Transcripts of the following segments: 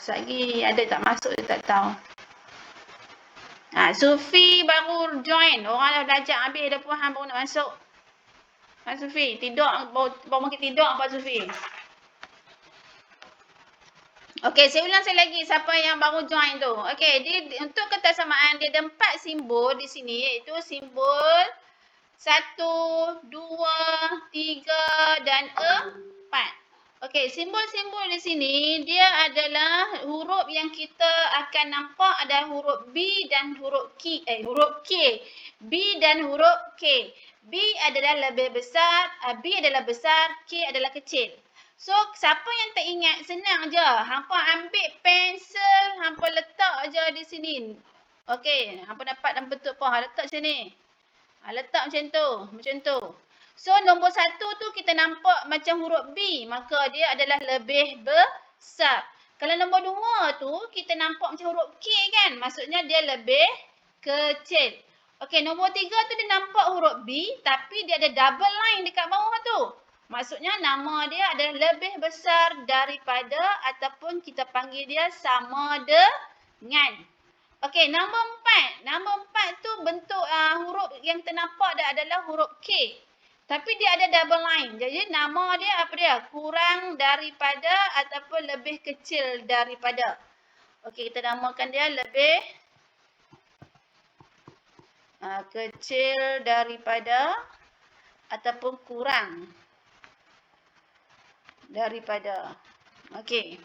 Lagi ada tak masuk dia tak tahu. Sufi baru join. Orang dah belajar habis dah faham baru nak masuk. Sufi, tidur baru makin tidur apa Sufi? Okey, saya ulang sekali lagi siapa yang baru join tu. Okey, untuk ketersamaan dia ada 4 simbol di sini iaitu simbol 1, 2, 3 dan 4. Okey, simbol-simbol di sini dia adalah huruf yang kita akan nampak ada huruf B dan huruf K. B dan huruf K. B adalah lebih besar, B adalah besar, K adalah kecil. So, siapa yang tak ingat, senang je. Hampa ambil pensel, hampa letak je di sini. Okey, hampa dapat dalam bentuk apa? Letak macam ni. Letak macam tu. So, nombor 1 tu kita nampak macam huruf B. Maka dia adalah lebih besar. Kalau nombor 2 tu, kita nampak macam huruf K kan? Maksudnya dia lebih kecil. Okey, nombor 3 tu dia nampak huruf B. Tapi dia ada double line dekat bawah tu. Maksudnya nama dia adalah lebih besar daripada ataupun kita panggil dia sama dengan. Okey, nombor 4. Nombor 4 tu bentuk huruf yang ternampak dia adalah huruf K. Tapi dia ada double line. Jadi nama dia apa dia? Kurang daripada ataupun lebih kecil daripada. Okey, kita namakan dia lebih kecil daripada ataupun kurang daripada. Okey.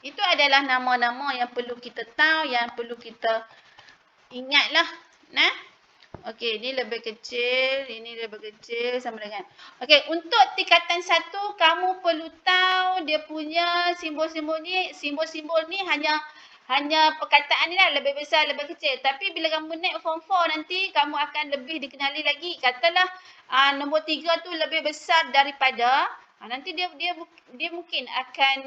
Itu adalah nama-nama yang perlu kita tahu, yang perlu kita ingatlah. Nah. Okey, ini lebih kecil, ini lebih kecil sama dengan. Okey, untuk tingkatan 1 kamu perlu tahu dia punya simbol-simbol ni hanya perkataan ni lah lebih besar, lebih kecil. Tapi bila kamu naik form 4 nanti kamu akan lebih dikenali lagi. Katalah nombor 3 tu lebih besar daripada. Nanti dia mungkin akan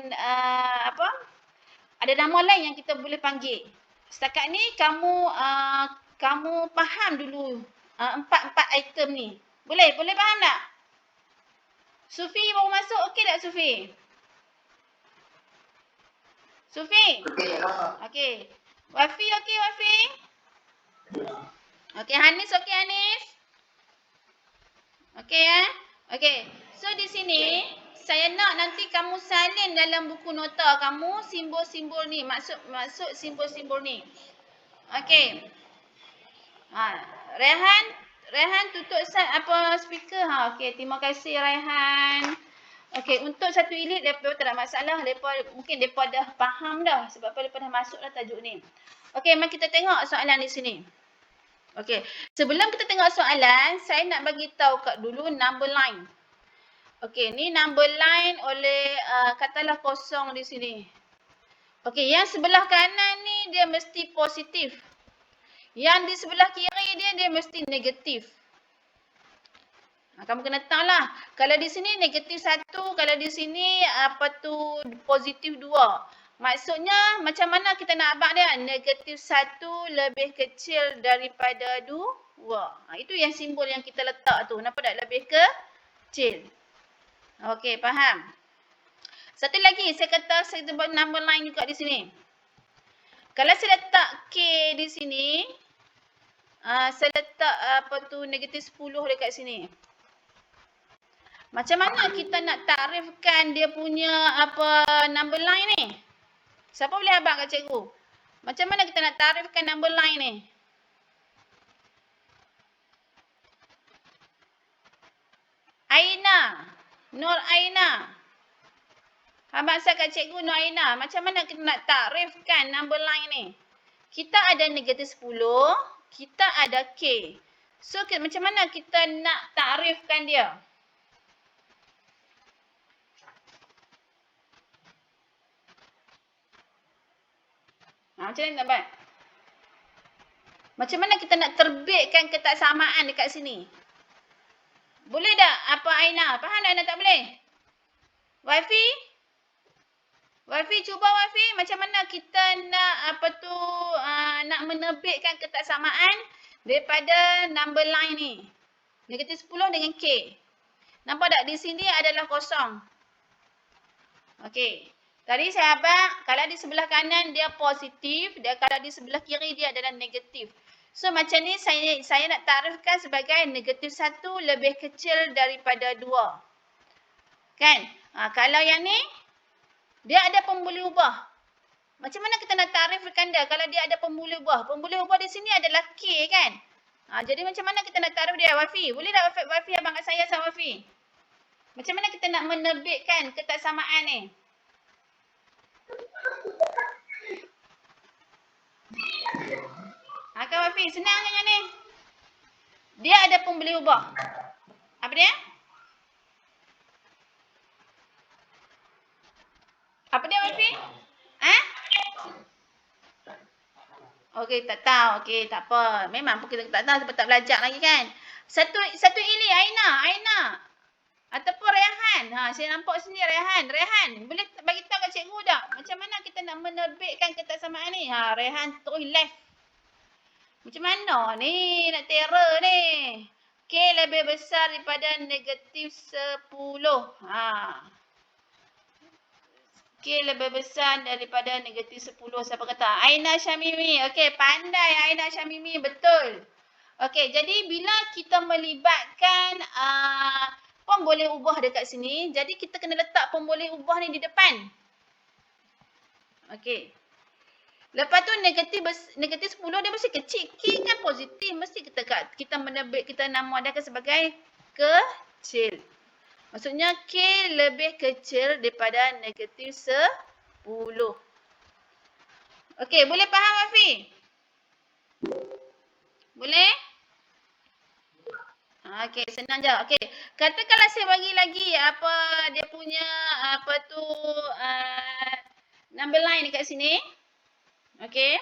ada nama lain yang kita boleh panggil. Setakat ni kamu faham dulu 4 item ni. Boleh faham tak? Sufi baru masuk, okey tak Sufi? Okey. Wafi okey Wafi? Okey, Hanis okey Hanis? Okey ya? Okey. So di sini saya nak nanti kamu salin dalam buku nota kamu simbol-simbol ni. Maksud simbol-simbol ni. Okey. Rehan tutup speaker. Okey, terima kasih Rehan. Okey, untuk satu ilit depa tak ada masalah. Mungkin depa dah faham dah sebab apa depa dah masuk dah tajuk ni. Okey, mari kita tengok soalan di sini. Okey, sebelum kita tengok soalan, saya nak bagi tahu kat dulu number line. Okey, ni number line oleh katalah kosong di sini. Okey, yang sebelah kanan ni dia mesti positif. Yang di sebelah kiri dia mesti negatif. Kamu kena tahu lah. Kalau di sini negatif 1, kalau di sini positif 2. Maksudnya macam mana kita nak abang dia? Negatif 1 lebih kecil daripada 2. Itu yang simbol yang kita letak tu. Nampak tak lebih kecil? Okey, faham? Satu lagi, saya buat number line juga di sini. Kalau saya letak K di sini, saya letak negatif 10 dekat sini. Macam mana kita nak takrifkan dia punya number line ni? Siapa boleh abang kat cikgu? Macam mana kita nak takrifkan number line ni? Aina. Nur Aina. Abang saya kat cikgu Nur Aina. Macam mana kita nak takrifkan number line ni? Kita ada negatif 10. Kita ada K. So, macam mana kita nak takrifkan dia? Macam mana nak buat? Macam mana kita nak terbitkan ketaksamaan dekat sini? Boleh tak? Aina? Faham tak Aina tak boleh? Wafi? Wafi cuba Wafi. Macam mana kita nak nak menerbitkan ketaksamaan daripada number line ni? Negatif 10 dengan K. Nampak tak? Di sini adalah kosong. Okey. Tadi sahabat, kalau di sebelah kanan dia positif, dan kalau di sebelah kiri dia adalah negatif. So macam ni saya nak takrifkan sebagai negatif 1 lebih kecil daripada 2. Kan? Kalau yang ni, dia ada pemboleh ubah. Macam mana kita nak takrifkan dia kalau dia ada pemboleh ubah? Pemboleh ubah di sini adalah K kan? Jadi macam mana kita nak takrif dia, Wafi? Boleh tak Wafi abang kat saya sama Wafi? Macam mana kita nak menerbitkan ketaksamaan ni? Kan Wafi, senang kan yang ni? Dia ada pemboleh ubah. Apa dia? Apa dia Wafi? Okey, tak tahu. Okey, tak apa. Memang pun kita tak tahu sebab tak belajar lagi kan. Satu ini Aina. Ataupun Rehan. Saya nampak sini Rehan. Boleh bagi tahu kat cikgu tak? Macam mana kita nak menerbitkan ketaksamaan ni? Rehan terus left. Macam mana ni? Nak terror ni. K lebih besar daripada negatif 10. K lebih besar daripada negatif 10. Siapa kata? Aina Syamimi. Okey, pandai Aina Syamimi. Betul. Okey, jadi bila kita melibatkan pemboleh ubah dekat sini, jadi kita kena letak pemboleh ubah ni di depan. Okey. Lepas tu negatif 10 dia mesti kecil. K kan positif. Mesti kita menerbit, kita namakan sebagai kecil. Maksudnya K lebih kecil daripada negatif 10. Okey, boleh faham Wafi? Boleh? Okey, senang je. Okey, katakanlah saya bagi lagi apa dia punya number line dekat sini. Okey.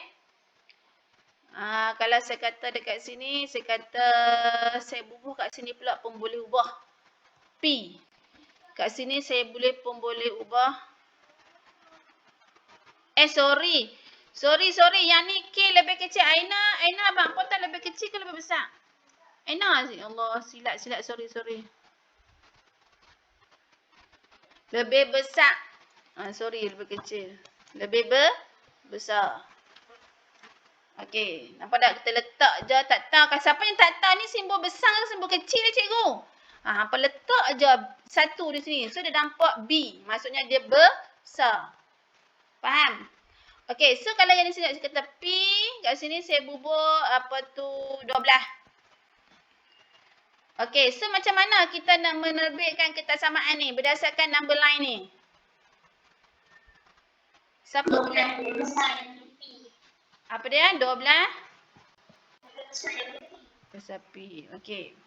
Kalau saya kata dekat sini, saya bubuh kat sini pula pemboleh ubah P. Kat sini saya boleh pemboleh ubah. Sorry. Yang ni K lebih kecil. Aina abang, kau tak lebih kecil ke lebih besar? Aina, Allah, silat, sorry. Lebih besar. Sorry, lebih kecil. Lebih besar. Okey, nampak tak? Kita letak je, tak tahu. Siapa yang tak tahu ni simbol besar ke simbol kecil ni cikgu? Apa letak je satu di sini. So dia nampak B. Maksudnya dia besar. Faham? Okey, so kalau yang ni saya kata P, kat sini saya bubuh 12. Okey, so macam mana kita nak menerbitkan ketaksamaan ni berdasarkan number line ni? Siapa boleh? Apa dia? 12? Besar P. Okey.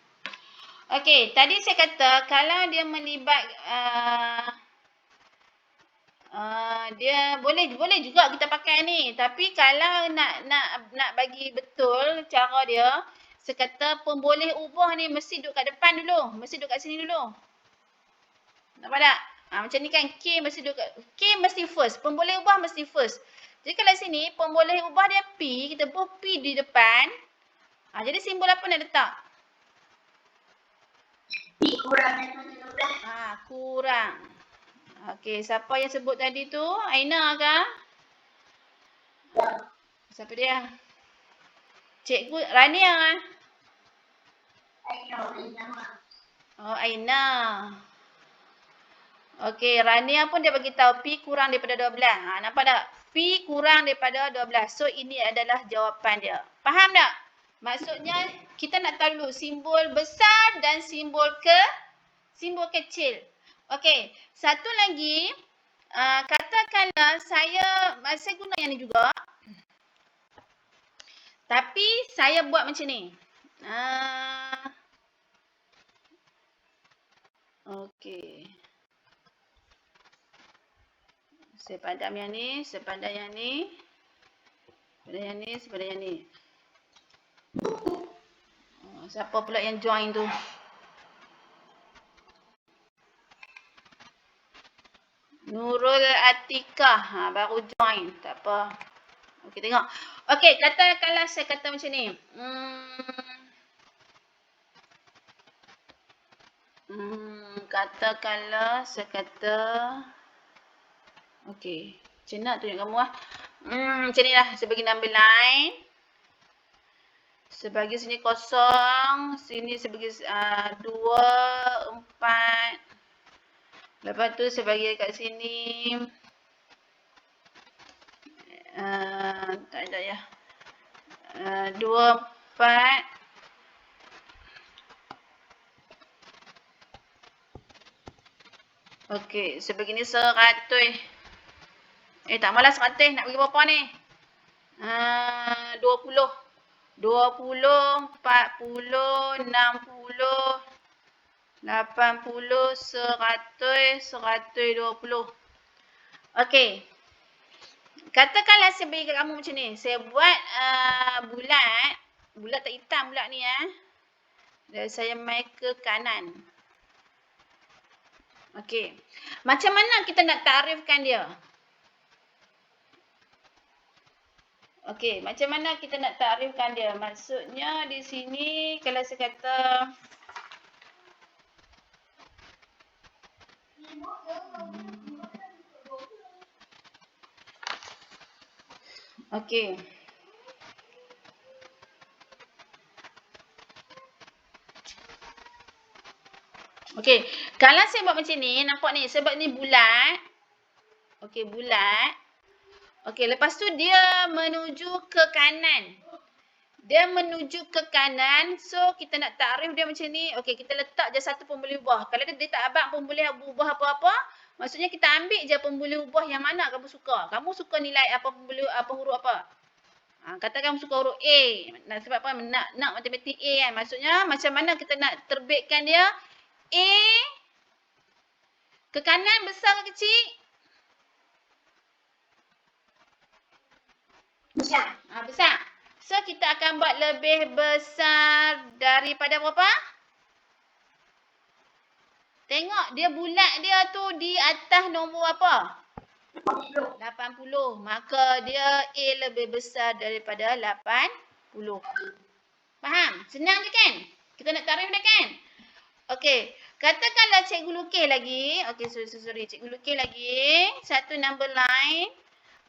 Okey, tadi saya kata kalau dia melibat dia boleh juga kita pakai ni. Tapi kalau nak bagi betul cara dia, saya kata pemboleh ubah ni mesti duduk kat depan dulu. Mesti duduk kat sini dulu. Nampak tak? Macam ni kan K mesti duduk K mesti first. Pemboleh ubah mesti first. Jadi kalau sini pemboleh ubah dia P, kita bubuh P di depan. Jadi simbol apa nak letak? P kurang. Kurang. Okey, siapa yang sebut tadi tu? Aina ke? Siapa dia? Cikgu Rania. Aina. Okey, Rania pun dia bagi tahu P kurang daripada 12. Nampak tak? P kurang daripada 12. So ini adalah jawapan dia. Faham tak? Maksudnya kita nak tahu dulu simbol besar dan simbol kecil. Okey, satu lagi, katakanlah saya guna yang ni juga. Tapi saya buat macam ni. Okey. Saya padam yang ni, sepadan yang ni. Siapa pula yang join tu? Nurul Atikah. Baru join. Tak apa. Okey, tengok. Okey, katakanlah saya kata macam ni. Katakanlah saya kata Okey. Macam nak tunjuk kamu lah. Macam ni lah. Saya bagi number line. Sebagi sini kosong. Sini saya bagi 2, 4. Lepas tu saya bagi dekat sini. Tak ya. 2, 4. Okey, saya bagi ni 100. Tak malas 100. Nak bagi berapa ni? 20. 20, 40, 60, 80, 100, 120. Okey. Katakanlah saya bagi kat kamu macam ni. Saya buat bulat. Bulat tak hitam pula ni Dan saya main ke kanan. Okey. Macam mana kita nak takrifkan dia? Okey, macam mana kita nak takrifkan dia? Maksudnya di sini kalau saya kata okey. Okey, kalau saya buat macam ni, nampak ni, sebab ni bulat. Okey, bulat. Okey, lepas tu dia menuju ke kanan. Dia menuju ke kanan. So, kita nak takrif dia macam ni. Okey, kita letak je satu pembuluh ubah. Kalau dia tak abang pembuluh ubah apa-apa, maksudnya kita ambil je pembuluh ubah yang mana kamu suka. Kamu suka nilai apa pembuluh apa huruf apa? Katakan kamu suka huruf A. Sebab apa? Nak matematik A kan. Maksudnya macam mana kita nak terbitkan dia? A ke kanan besar ke kecil? Besar. Besar. So, kita akan buat lebih besar daripada berapa? Tengok dia bulat dia tu di atas nombor apa? 80. Maka dia A lebih besar daripada 80. Faham? Senang je kan? Kita nak takrif dia kan? Okey. Katakanlah cikgu lukis lagi. Okey, sorry. Cikgu lukis lagi. Satu number line.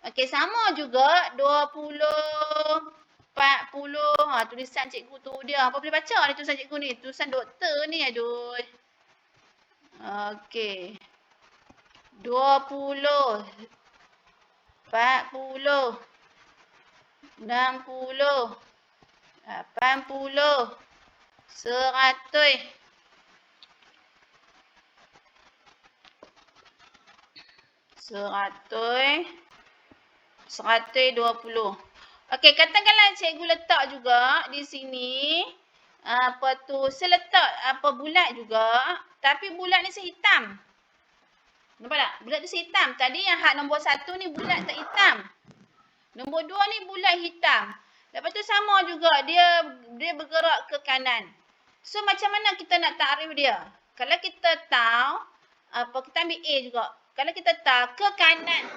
Okey, sama juga. 20, 40. Tulisan cikgu tu dia. Apa boleh baca ni tulisan cikgu ni? Tulisan doktor ni. Aduh. Okey. 20. 40. 60. 80. 100. 120. Okey, katakanlah cikgu letak juga di sini saya letak bulat juga, tapi bulat ni sehitam. Nampak tak? Bulat tu sehitam. Tadi yang hak nombor 1 ni bulat tak hitam. Nombor 2 ni bulat hitam. Lepas tu sama juga dia bergerak ke kanan. So macam mana kita nak takrif dia? Kalau kita tahu kita ambil A juga. Kalau kita tahu ke kanan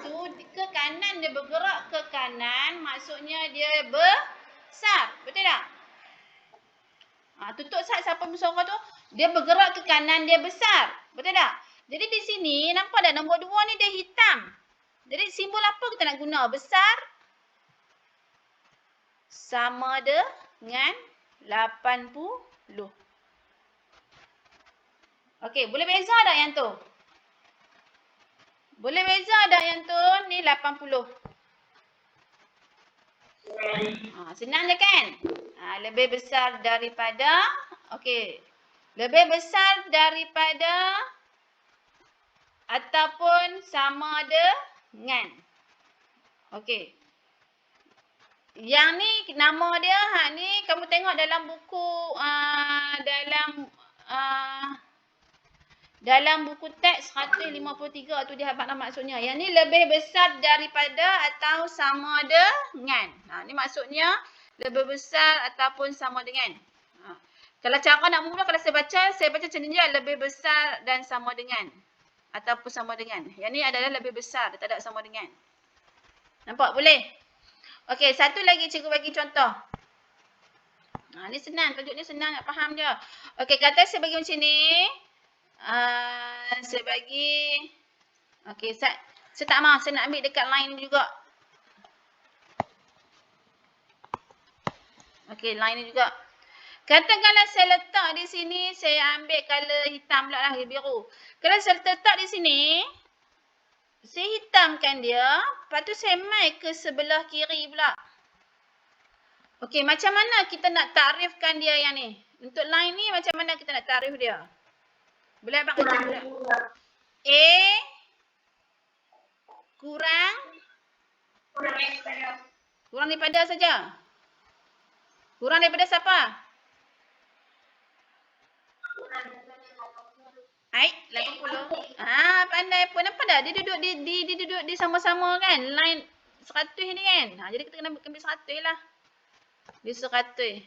dia bergerak ke kanan, maksudnya dia besar. Betul tak? Tutup sat siapa bersuara tu? Dia bergerak ke kanan, dia besar. Betul tak? Jadi di sini nampak tak nombor 2 ni dia hitam. Jadi simbol apa kita nak guna? Besar sama dengan 80. Okey, boleh beza tak yang tu? Boleh beza tak yang tu? Ni 80. Senang je kan? Lebih besar daripada. Okey. Lebih besar daripada ataupun sama dengan. Okey. Yang ni nama dia ni kamu tengok dalam buku dalam buku teks 153 tu dia apa maksudnya. Yang ni lebih besar daripada atau sama dengan. Ni maksudnya lebih besar ataupun sama dengan. Kalau cara nak mula, kalau saya baca macam ni je, lebih besar dan sama dengan. Ataupun sama dengan. Yang ni adalah lebih besar, tak ada sama dengan. Nampak? Boleh? Okey, satu lagi cikgu bagi contoh. Ni senang, tajuk ni senang nak faham je. Okey, kata saya bagi macam ni. Saya bagi. Okey, Saya tak mahu, saya nak ambil dekat line ni juga. Okey, line ni juga. Katakanlah saya letak di sini, saya ambil color hitam pula lah, biru. Kalau saya letak di sini, saya hitamkan dia, lepas tu saya mai ke sebelah kiri pula. Okey, macam mana kita nak takrifkan dia yang ni? Untuk line ni macam mana kita nak takrif dia? Boleh abang kata pula. A kurang daripada saja. Kurang daripada siapa? 80. Pandai pun. Nampak tak? Dia duduk di sama-sama kan? Line 100 ni kan? Jadi kita kena ambil 100 lah. Di 100.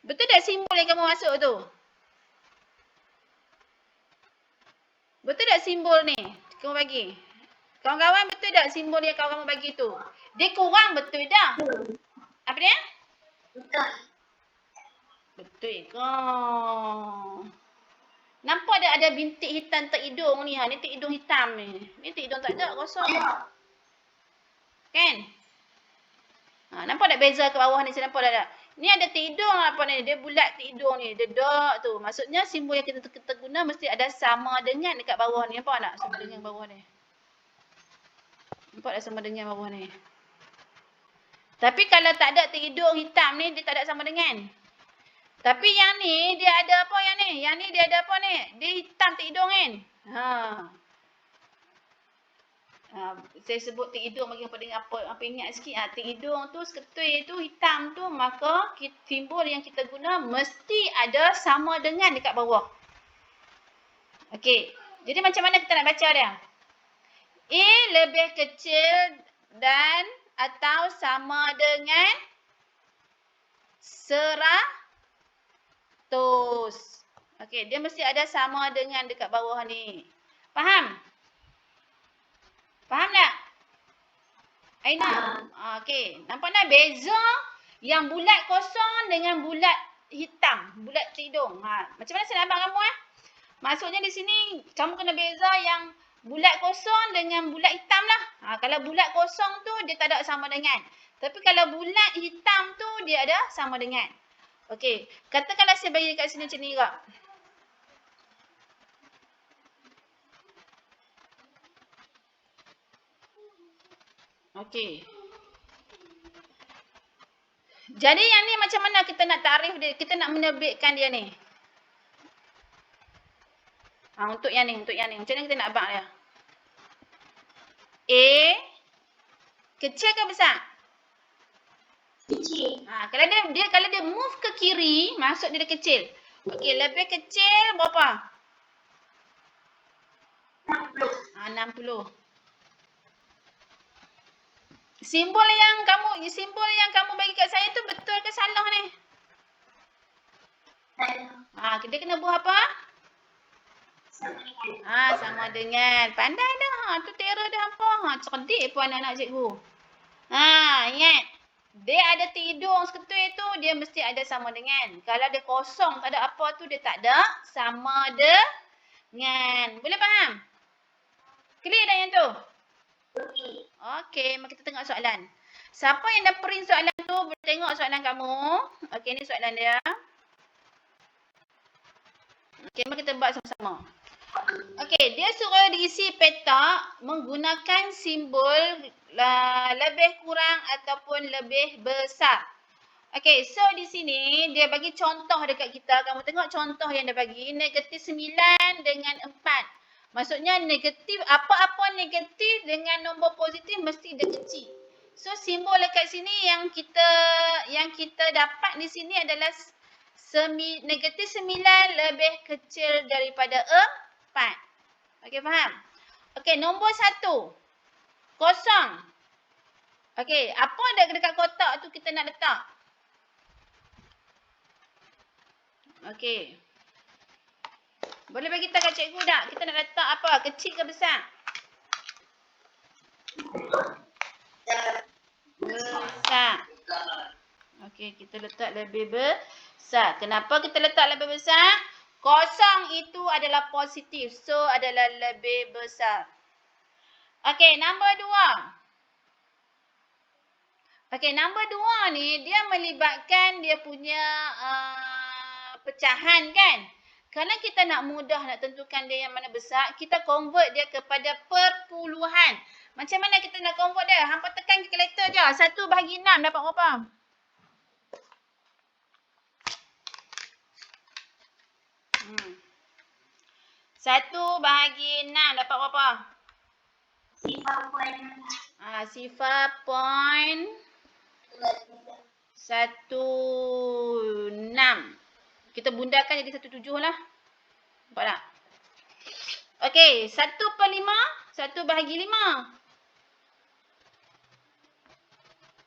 Betul tak simbol yang kamu masuk tu? Betul tak simbol ni? Kamu bagi. Kawan-kawan, betul tak simbol yang kamu bagi tu? Dia kurang betul tak? Apa dia? Betul. Betul ke? Nampak tak ada bintik hitam tak hidung ni? Ni tak hidung hitam ni. Ni tak hidung tak ada, kosong. Kan? Nampak tak beza ke bawah ni? Saya nampak tak? Ni ada tak hidung apa ni? Dia bulat tak hidung ni. Dia dot tu. Maksudnya simbol yang kita guna mesti ada sama dengan dekat bawah ni. Nampak tak? Sama dengan bawah ni. Nampak tak sama dengan bawah ni? Tapi kalau tak ada tak hidung hitam ni, dia tak ada sama dengan. Tapi yang ni, dia ada apa yang ni? Yang ni dia ada apa ni? Dia hitam tak hidung kan? Saya sebut tak hidung bagi apa ingat sikit. Tak hidung tu, seketui tu, hitam tu, maka simbol yang kita guna mesti ada sama dengan dekat bawah. Okey. Jadi macam mana kita nak baca dia? A lebih kecil dan atau sama dengan 100. Okey, dia mesti ada sama dengan dekat bawah ni. Faham? Faham tak? Aina? Okey, nampak tak beza yang bulat kosong dengan bulat hitam, bulat hidung. Macam mana saya nak abang kamu Maksudnya di sini kamu kena beza yang bulat kosong dengan bulat hitam lah. Kalau bulat kosong tu dia tak ada sama dengan. Tapi kalau bulat hitam tu dia ada sama dengan. Okey, katakanlah saya bagi kat sini macam ni juga. Okey. Jadi yang ni macam mana kita nak takrif dia? Kita nak menerbitkan dia ni. Untuk yang ni. Macam mana kita nak abang dia? A kecil ke besar? Kecil. Kalau dia move ke kiri, maksud dia kecil. Okey, lebih kecil berapa? 60. Simbol yang kamu bagi kat saya tu betul ke salah ni? Salah. Kita kena buat apa? Sama dengan. Pandai dah. Tu terror dah apa? Cerdik pun anak-anak cikgu. Ingat. Dia ada hidung seketui tu, dia mesti ada sama dengan. Kalau dia kosong, tak ada apa tu, dia tak ada sama dengan. Boleh faham? Clear dah yang tu? Okey, mari kita tengok soalan. Siapa yang dah print soalan tu, boleh tengok soalan kamu. Okey, ni soalan dia. Okey, mari kita buat sama-sama. Okey, dia suruh diisi peta menggunakan simbol lebih kurang ataupun lebih besar. Okey, so di sini dia bagi contoh dekat kita. Kamu tengok contoh yang dia bagi. -9 dengan 4. Maksudnya negatif, apa-apa negatif dengan nombor positif mesti dia kecil. So simbol dekat sini yang kita dapat di sini adalah negatif 9 lebih kecil daripada 4. Okey, faham? Okey, nombor 1. Kosong. Okey, apa dekat kotak tu kita nak letak? Okey. Boleh bagi tahu kat cikgu tak? Kita nak letak apa? Kecil ke besar? Besar. Okey, kita letak lebih besar. Kenapa kita letak lebih besar? Kosong itu adalah positif. So, adalah lebih besar. Okey, nombor 2. Okey, nombor 2 ni dia melibatkan dia punya pecahan kan. Kalau kita nak mudah nak tentukan dia yang mana besar, kita convert dia kepada perpuluhan. Macam mana kita nak convert dia? Hampa tekan kalkulator je. 1/6 dapat berapa? Hmm. 1/6 dapat berapa? 0.16. Kita bundakan jadi 1/7 lah. Nampak tak? Okey, 1/5. 1/5.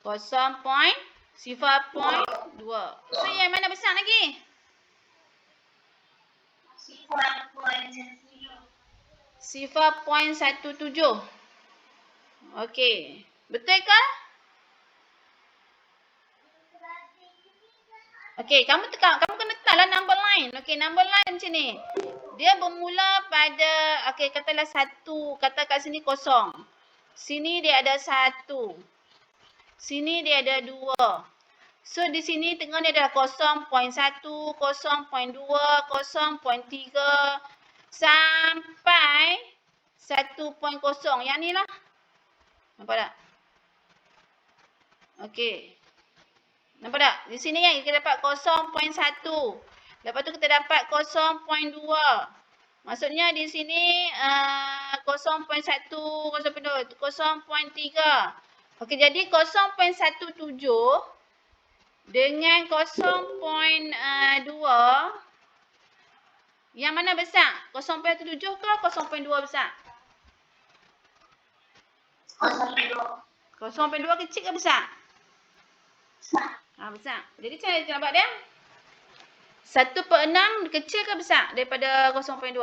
0.2. So yang mana besar lagi? 0.17. Okey. Betul ke? Okey, kamu kena letaklah number line. Okey, number line macam ni. Dia bermula pada, okey, katalah 1. Kata kat sini kosong. Sini dia ada 1. Sini dia ada 2. So, di sini tengah ni adalah 0.1, 0.2, 0.3 sampai 1.0. Yang ni lah. Nampak tak? Okey. Nampak tak? Di sini kan kita dapat 0.1. Lepas tu kita dapat 0.2. Maksudnya di sini 0.1, 0.2, 0.3. Okey, jadi 0.17 dengan 0.2 yang mana besar? 0.17 ke 0.2 besar? 0.2 kecil ke besar? Besar. Jadi cara kita nampak dia 1/6 kecil ke besar daripada 0.2?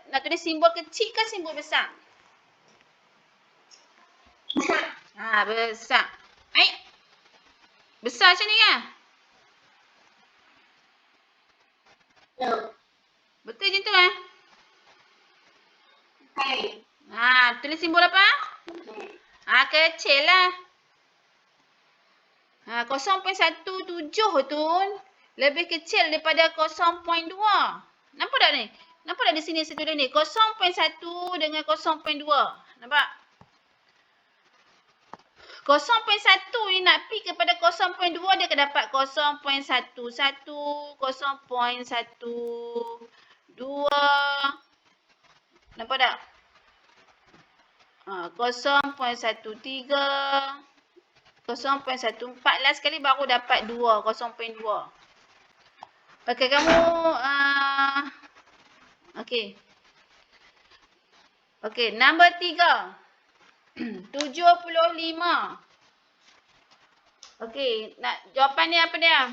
Nak tulis simbol kecil ke simbol besar? Besar. Besar macam ni kan? Betul macam tu kan? Tulis simbol apa? Kecil lah. 0.17 tu lebih kecil daripada 0.2. Nampak tak ni? Nampak tak di sini saya tulis ni? 0.1 dengan 0.2. Nampak? 0.1 ni nak pergi kepada 0.2 dia akan dapat 0.11, 0.12. Nampak tak? 0.13. 0.14 kali baru dapat 2, 0.2. Okey, kamu okey. Okey, nombor 3. 75. Okey, nak jawapan dia apa dia?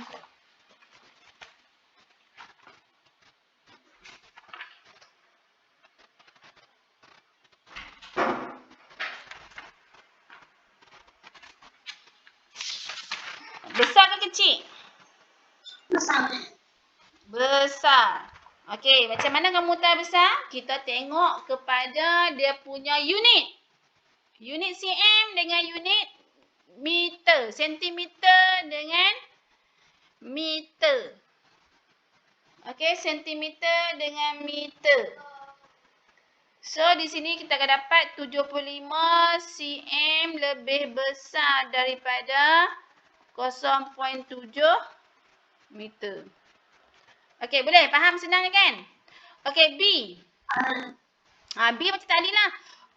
Besar ke kecil? Besar. Okey, macam mana kamu tahu besar? Kita tengok kepada dia punya unit. Unit cm dengan unit meter. Sentimeter dengan meter. Okey, sentimeter dengan meter. So, di sini kita akan dapat 75 cm lebih besar daripada 0.7 meter. Okey, boleh? Faham senang kan? Okey, B. B macam tadi lah.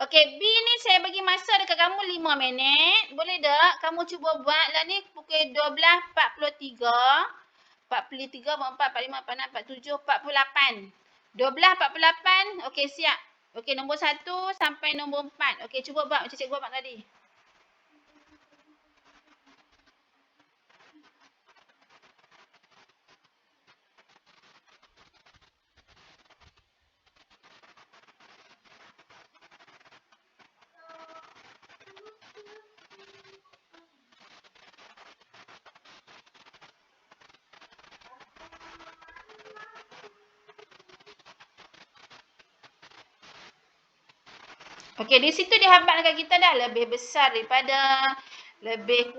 Okey, B ni saya bagi masa dekat kamu 5 minit. Boleh tak? Kamu cuba buat lah ni pukul 12.43. 43, 44, 45, 46, 47, 48. 12.48. Okey, siap. Okey, nombor 1 sampai nombor 4. Okey, cuba buat macam cikgu buat tadi. Okey, di situ dia hambat dekat kita dah lebih besar daripada, lebih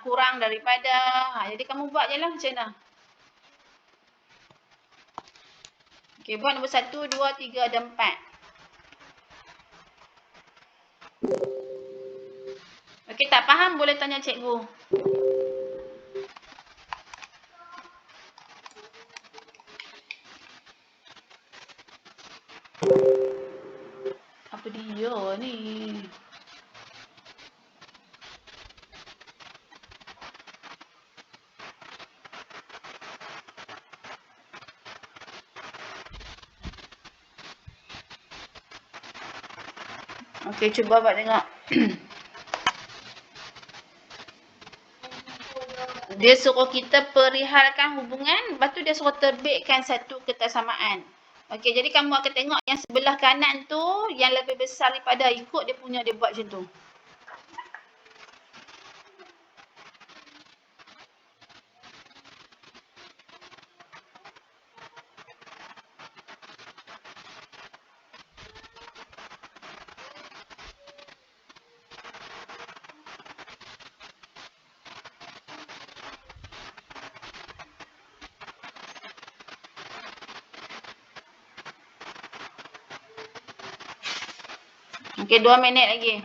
kurang daripada. Jadi kamu buat je lah macam mana. Okey, buat nombor 1, 2, 3 dan 4. Okey, tak faham boleh tanya cikgu. Apa dia ni? Okey, cuba buat tengok. Dia suruh kita perihalkan hubungan, lepas tu dia suruh terbitkan satu ketersamaan. Okey, jadi kamu akan tengok yang sebelah kanan tu yang lebih besar daripada, ikut dia punya, dia buat macam tu. Okey, 2 minit lagi.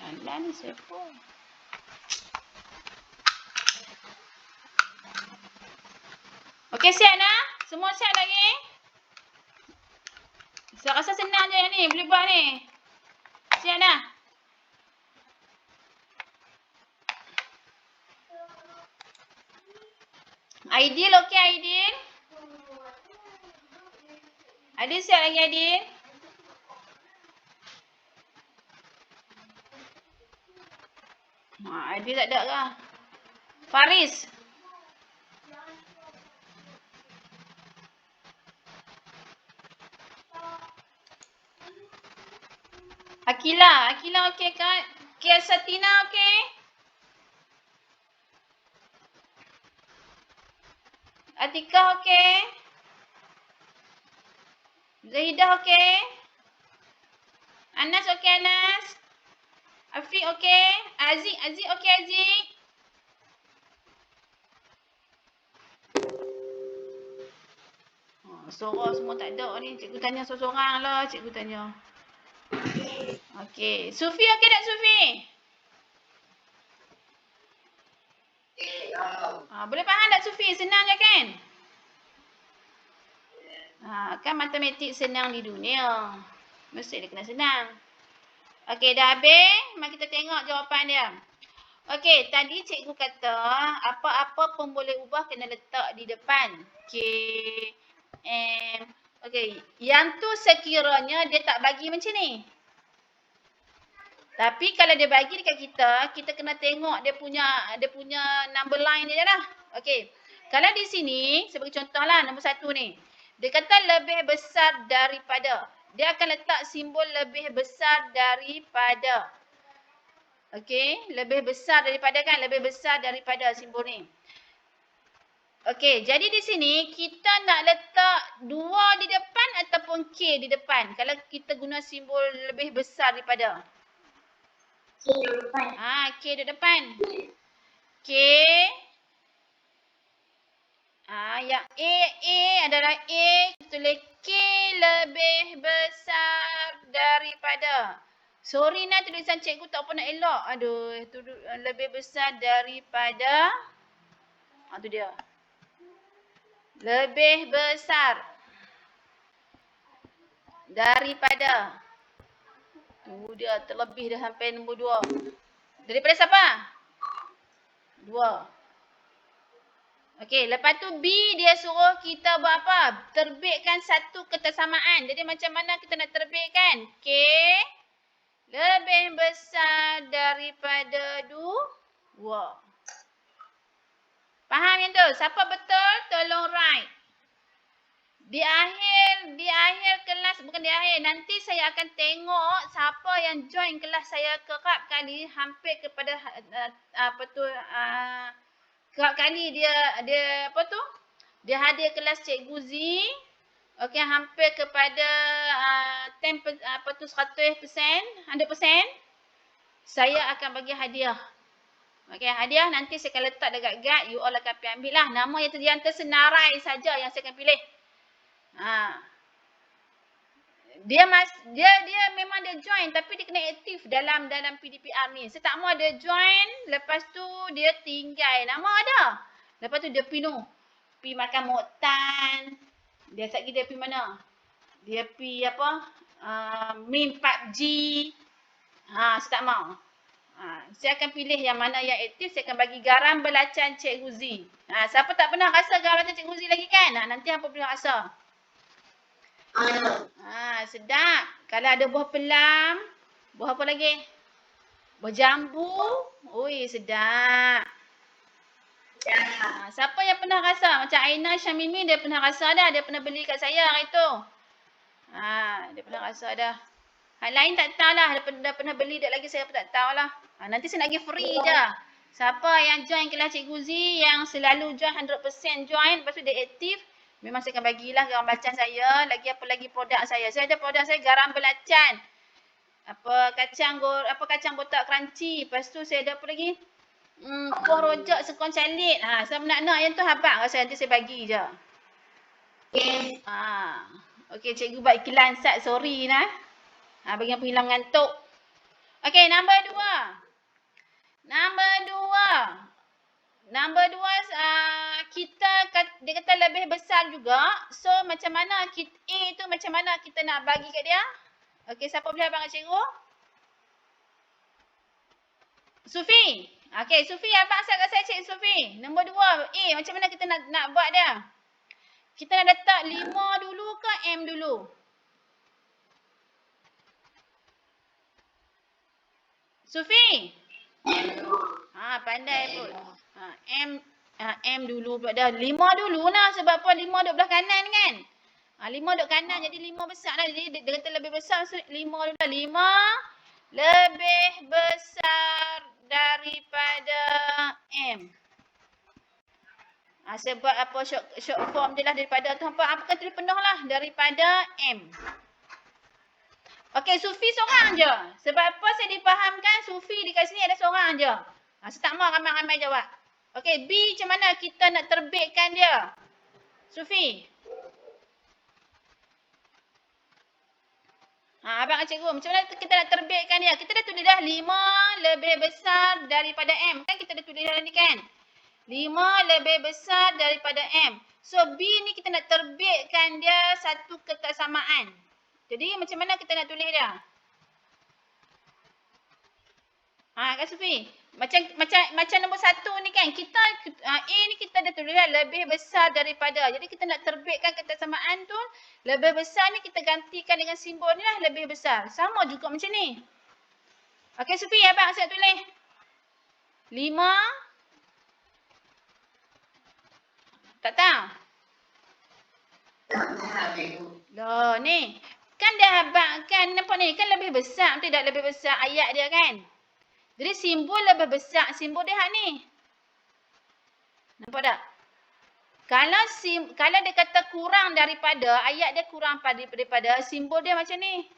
Jalan ni siapa? Okey, siap dah? Semua siap lagi? Saya rasa senang je ni, boleh buat ni. Siap dah? Aidil, okey Aidil? Aidil siap lagi Aidil? Aidil tak ada ke? Faris? Akila okey kan? Kia Satina okey? Atika okey? Zahidah okey? Anas okey Anas? Afiq okey? Aziz okey Aziz? Suara semua tak ada ni. Cikgu tanya seorang-seorang lah. Cikgu tanya. Okey. Sufi okey tak Sufi? Boleh faham tak Sufi? Senang je kan? Kan matematik senang di dunia. Mesti dia kena senang. Okey, dah habis. Mari kita tengok jawapan dia. Okey, tadi cikgu kata apa-apa pun boleh ubah kena letak di depan. K, M. Okey, yang tu sekiranya dia tak bagi macam ni. Tapi kalau dia bagi dekat kita, kita kena tengok dia punya number line dia dah. Okey. Kalau di sini, sebagai contohlah nombor 1 ni. Dia kata lebih besar daripada. Dia akan letak simbol lebih besar daripada. Okey, lebih besar daripada kan? Lebih besar daripada simbol ni. Okey, jadi di sini kita nak letak 2 di depan ataupun K di depan. Kalau kita guna simbol lebih besar daripada. K di depan. K di depan. K. Yang A adalah A. Kita tulis K lebih besar daripada. Sorry nah, tulisan cikgu tak pernah elok. Aduh, itu lebih besar daripada. Tu dia. Lebih besar daripada. Tu dia, terlebih dah sampai nombor 2. Daripada siapa? 2. Okey, lepas tu B dia suruh kita buat apa? Terbitkan satu ketersamaan. Jadi macam mana kita nak terbitkan? K lebih besar daripada 2. Faham yang tu? Siapa betul? Tolong write. Di akhir kelas, bukan di akhir, nanti saya akan tengok siapa yang join kelas saya kerap kali, hampir kepada kerap kali dia apa tu? Dia hadir kelas Cikgu Z. Okey, hampir kepada 10 100%, saya akan bagi hadiah. Okey, hadiah nanti saya akan letak dekat guide, you all akan pergi ambil lah. Nama yang tersenarai saja yang saya akan pilih. Dia memang dia join tapi dia kena aktif dalam PDPR ni. Saya tak mahu dia join, lepas tu dia tinggal. Nama ada. Lepas tu dia pergi makan moktan. Dia lagi dia pergi mana? Dia pergi apa? Main PUBG. Saya tak mahu. Saya akan pilih yang mana yang aktif, saya akan bagi garam belacan Cikgu Z. Siapa tak pernah rasa garam belacan Cikgu Z lagi kan? Nanti apa pernah rasa? Sedap. Kalau ada buah pelam, buah apa lagi? Buah jambu. Ui, sedap. Siapa yang pernah rasa? Macam Aina Syamimi, dia pernah rasa dah. Dia pernah beli kat saya hari tu. Dia pernah rasa dah. Hal lain tak tahu lah. Dia pernah beli dah lagi, saya pun tak tahu lah. Nanti saya nak bagi free je. Siapa yang join kelas Cikgu Z, yang selalu join 100% join, lepas tu dia aktif, memang saya akan bagilah garam belacan saya. Lagi apa lagi produk saya. Saya ada produk saya garam belacan. Kacang botak crunchy. Lepas tu saya ada apa lagi? Kuah rojak sekon calit. Saya nak yang tu habang. Rasa nanti saya bagi je. Okay. Okay, cikgu buat iklan sat. Sorry lah. Bagi yang hilang ngantuk. Okay, nombor 2. Nombor dua, dia kata lebih besar juga. So, macam mana A tu macam mana kita nak bagi kat dia? Okey, siapa boleh abang kat cikgu? Sufi. Okey, Sufi abang kat saya Cik Sufi. Nombor 2, A macam mana kita nak buat dia? Kita nak letak 5 dulu ke M dulu? Sufi. Pandai pun. M dulu pula dah. 5 dulu lah. Sebab apa 5 duduk belah kanan kan? 5 duduk kanan jadi 5 besar lah. Jadi dia kata lebih besar. So 5 dulu lah. 5 lebih besar daripada M. Sebab apa short form dia lah daripada tu. Apa kata dia penuh lah. Daripada M. Okey, Sufi seorang je. Sebab apa saya dipahamkan Sufi dekat sini ada seorang je. Saya tak mahu ramai-ramai jawab. Okey, B macam mana kita nak terbitkan dia? Sufi. Abang cikgu, macam mana kita nak terbitkan dia? Kita dah tulis dah 5 lebih besar daripada M. Kan kita dah tulis dah ni kan? 5 lebih besar daripada M. So, B ni kita nak terbitkan dia satu kesamaan. Jadi, macam mana kita nak tulis dia? Kak Sufi. Macam nombor 1 ni kan, kita A ni kita dah tulis lebih besar daripada. Jadi kita nak terbitkan kesamaan tu, lebih besar ni kita gantikan dengan simbol ni lah lebih besar. Sama juga macam ni. Okey Sufi, abang saya tulis 5. Tak tahu? Loh ni. Kan dah abang kan nampak ni kan lebih besar, tidak lebih besar ayat dia kan? Jadi simbol lebih besar, simbol dia hak ni. Nampak tak? Kalau dia kata kurang daripada, ayat dia kurang daripada, simbol dia macam ni.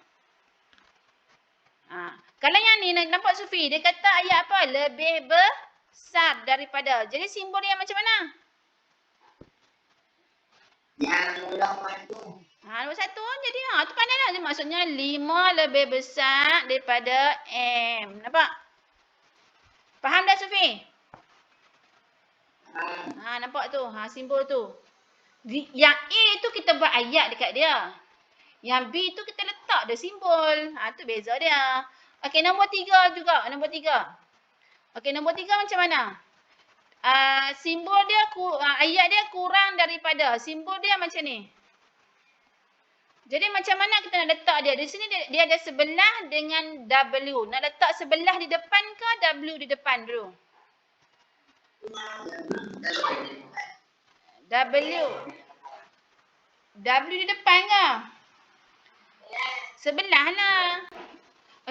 Kalau yang ni nampak Sufi, dia kata ayat apa? Lebih besar daripada. Jadi simbol dia macam mana? Yang nombor 1. Jadi tu pandai lah. Maksudnya 5 lebih besar daripada M. Nampak? Faham dah Sufi? Nampak tu. Simbol tu. Yang A tu kita buat ayat dekat dia. Yang B tu kita letak dia simbol. Tu beza dia. Okey, nombor 3 juga. Nombor 3. Okey, nombor 3 macam mana? Simbol dia, ayat dia kurang daripada. Simbol dia macam ni. Jadi macam mana kita nak letak dia? Di sini dia ada sebelah dengan W. Nak letak sebelah di depan ke W di depan dulu? W. W di depan ke? Sebelah lah.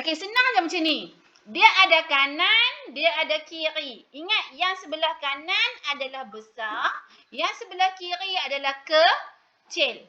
Okey, senang je macam ni. Dia ada kanan, dia ada kiri. Ingat, yang sebelah kanan adalah besar, yang sebelah kiri adalah kecil.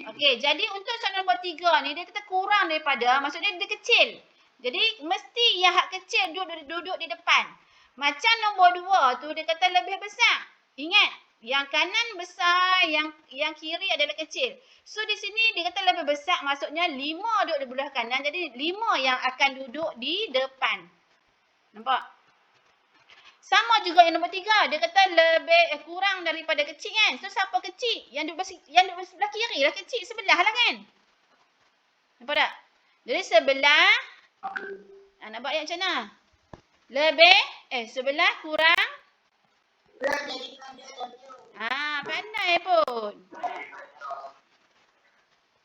Okey, jadi untuk soalan nombor 3 ni, dia kata kurang daripada, maksudnya dia kecil. Jadi, mesti yang hak kecil duduk di depan. Macam nombor 2 tu, dia kata lebih besar. Ingat, yang kanan besar, yang kiri adalah kecil. So, di sini dia kata lebih besar, maksudnya 5 duduk di belah kanan. Jadi, 5 yang akan duduk di depan. Nampak? Sama juga yang nombor 3. Dia kata lebih kurang daripada kecil kan. So, siapa kecil? Yang duduk sebelah kiri lah kecil. Sebelah lah kan. Nampak tak? Jadi, sebelah. Nampak ayat macam mana? Lebih. Sebelah kurang. Pandai pun.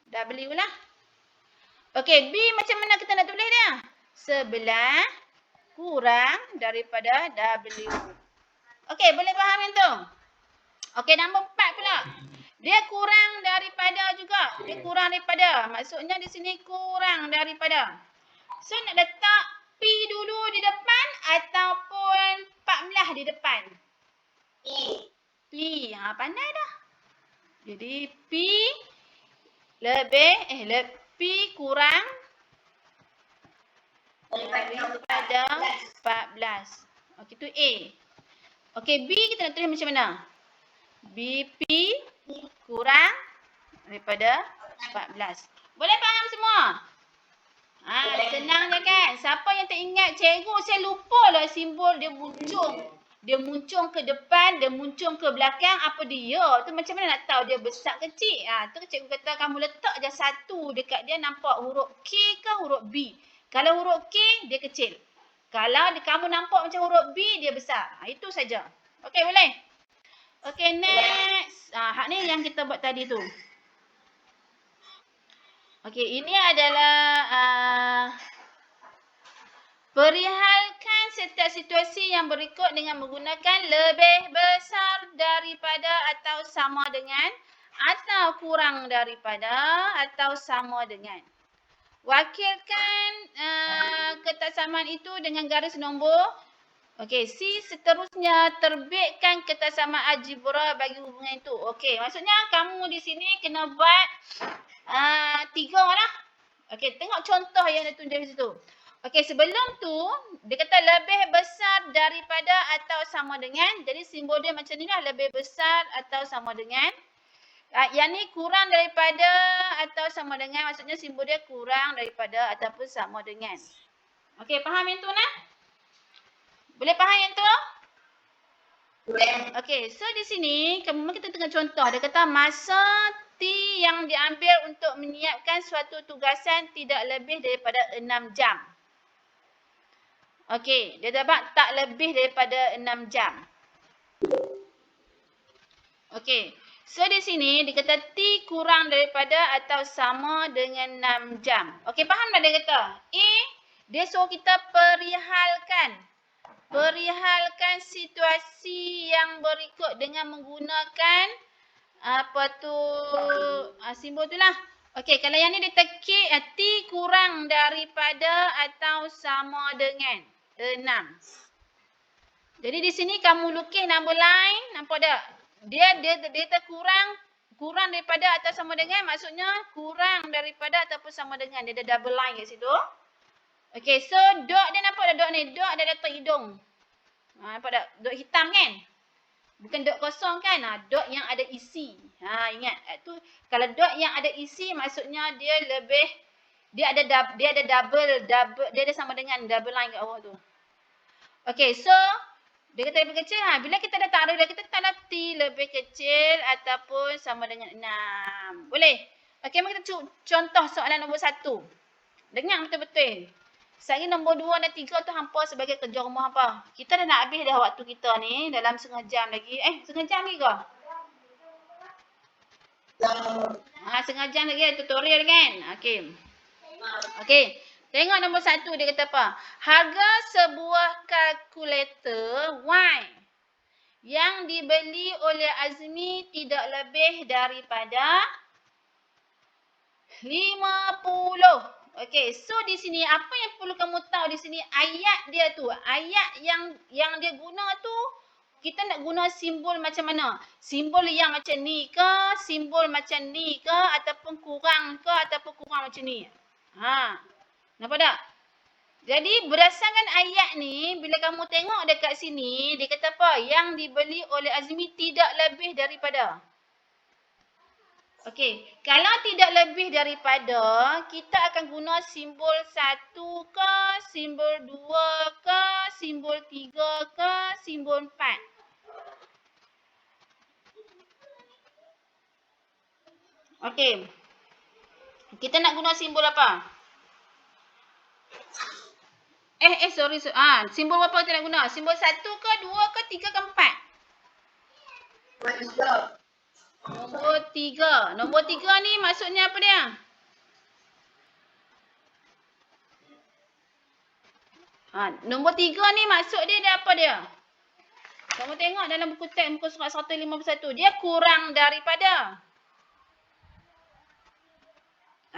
W lah. Okey, B macam mana kita nak tulis dia? Sebelah kurang daripada W. Okey, boleh faham yang tu? Okey, nombor 4 pula. Dia kurang daripada juga. Dia kurang daripada. Maksudnya di sini kurang daripada. So, nak letak P dulu di depan ataupun 14 di depan? P. Pandai dah. Jadi, P lebih, P kurang daripada 14. Okey, tu A. Okey, B kita nak tulis macam mana? BP kurang daripada 14. Boleh faham semua? Senang je kan? Siapa yang tak ingat cikgu, saya lupa lah simbol dia muncung. Dia muncung ke depan, dia muncung ke belakang, apa dia? Tu macam mana nak tahu dia besar kecil? Tu cikgu kata kamu letak je satu dekat dia, nampak huruf K ke huruf B. Kalau huruf K, dia kecil. Kalau kamu nampak macam huruf B, dia besar. Itu saja. Okey, boleh? Okey, next. Hak ni yang kita buat tadi tu. Okey, ini adalah perihalkan setiap situasi yang berikut dengan menggunakan lebih besar daripada atau sama dengan atau kurang daripada atau sama dengan. Wakilkan ketaksamaan itu dengan garis nombor. Okey, C seterusnya terbitkan ketaksamaan algebra bagi hubungan itu. Okey, maksudnya kamu di sini kena buat 3 lah. Okey, tengok contoh yang dia tunjuk di situ. Okey, sebelum tu dia kata lebih besar daripada atau sama dengan. Jadi simbol dia macam ni lah, lebih besar atau sama dengan. Yang ni kurang daripada atau sama dengan, maksudnya simbol dia kurang daripada ataupun sama dengan. Okey, faham yang tu nah? Boleh faham yang tu? Okey, so di sini kita tengok contoh. Dia kata masa T yang diambil untuk menyiapkan suatu tugasan tidak lebih daripada 6 jam. Okey, dia dapat tak lebih daripada 6 jam. Okey. So, di sini dia kata T kurang daripada atau sama dengan 6 jam. Okey, faham tak dia kata? A, dia suruh kita perihalkan. Perihalkan situasi yang berikut dengan menggunakan simbol tu lah. Okey, kalau yang ni dia tekik T kurang daripada atau sama dengan 6. Jadi di sini kamu lukis number line, nampak tak? Dia kurang daripada atau sama dengan, maksudnya kurang daripada ataupun sama dengan. Dia ada double line kat situ. Okey, so dot dia nampak tak dot ni? Dot ada letak hidung. Nampak tak? Dot hitam kan? Bukan dot kosong kan? Dot yang ada isi. Ingat. Kalau dot yang ada isi maksudnya dia lebih, dia ada double, dia ada sama dengan double line kat bawah tu. Okey, so dia kata lebih kecil. Bila kita dah taruh, kita letaklah T lebih kecil ataupun sama dengan 6. Boleh? Okey, mari kita contoh soalan nombor 1. Dengar betul-betul. Sehari nombor 2 dan 3 tu hampa sebagai kerja rumah hampa. Kita dah nak habis dah waktu kita ni dalam setengah jam lagi. Setengah jam lagi ke? Setengah jam lagi tutorial kan? Okey. Okey. Tengok nombor 1 dia kata apa? Harga sebuah kalkulator Y yang dibeli oleh Azmi tidak lebih daripada 50. Okey, so di sini apa yang perlu kamu tahu di sini ayat dia tu. Ayat yang dia guna tu kita nak guna simbol macam mana? Simbol yang macam ni ke, simbol macam ni ke ataupun kurang ke ataupun kurang macam ni. Ha. Nampak tak? Jadi berdasarkan ayat ni bila kamu tengok dekat sini dia kata apa? Yang dibeli oleh Azmi tidak lebih daripada. Okey, kalau tidak lebih daripada, kita akan guna simbol 1 ke, simbol 2 ke, simbol 3 ke, simbol 4. Okey. Kita nak guna simbol apa? Sorry. Simbol apa kita nak guna? Simbol 1 ke, 2 ke, 3 ke, 4? Nombor 3. Nombor 3 ni maksudnya apa dia? Nombor 3 ni maksud dia apa dia? Kamu tengok dalam buku teks muka surat 151. Dia kurang daripada.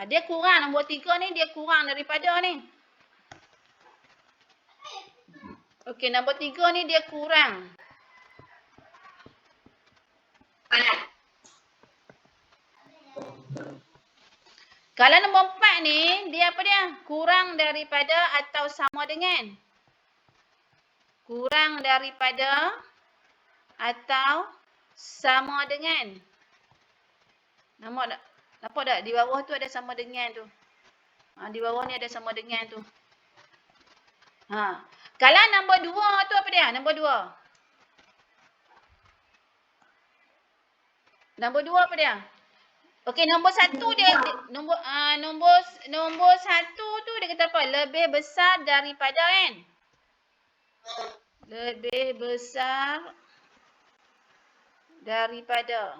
Dia kurang. Nombor 3 ni dia kurang daripada ni. Okey, nombor 3 ni dia kurang. Kalau nombor 4 ni, dia apa dia? Kurang daripada atau sama dengan. Kurang daripada atau sama dengan. Nampak tak? Nampak tak? Di bawah tu ada sama dengan tu. Di bawah ni ada sama dengan tu. Kalau nombor 2 tu apa dia? Nombor 2. Nombor 2 apa dia? Okey, nombor 1 dia nombor 1 tu dia kata apa? Lebih besar daripada kan? Lebih besar daripada.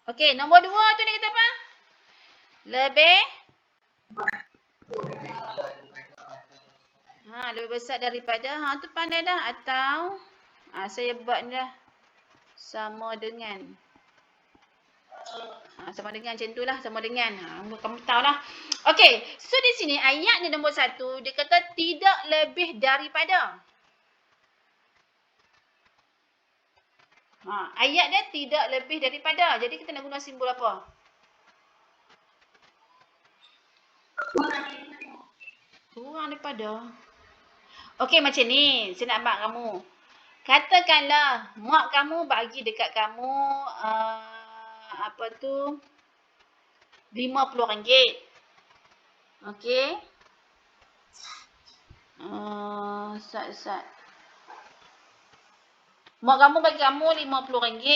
Okey, nombor 2 tu dia kata apa? Lebih lebih besar daripada. Tu pandai dah. Atau saya buat ni dah. Sama dengan. Sama dengan macam tu lah. Sama dengan. Kamu tahu lah. Okey. So di sini ayat ni nombor 1. Dia kata tidak lebih daripada. Ayat dia tidak lebih daripada. Jadi kita nak guna simbol apa? Kurang daripada. Okey, macam ni. Saya nak abang kamu. Katakanlah mak kamu bagi dekat kamu RM50. Okey. Sat. Mak kamu bagi kamu RM50.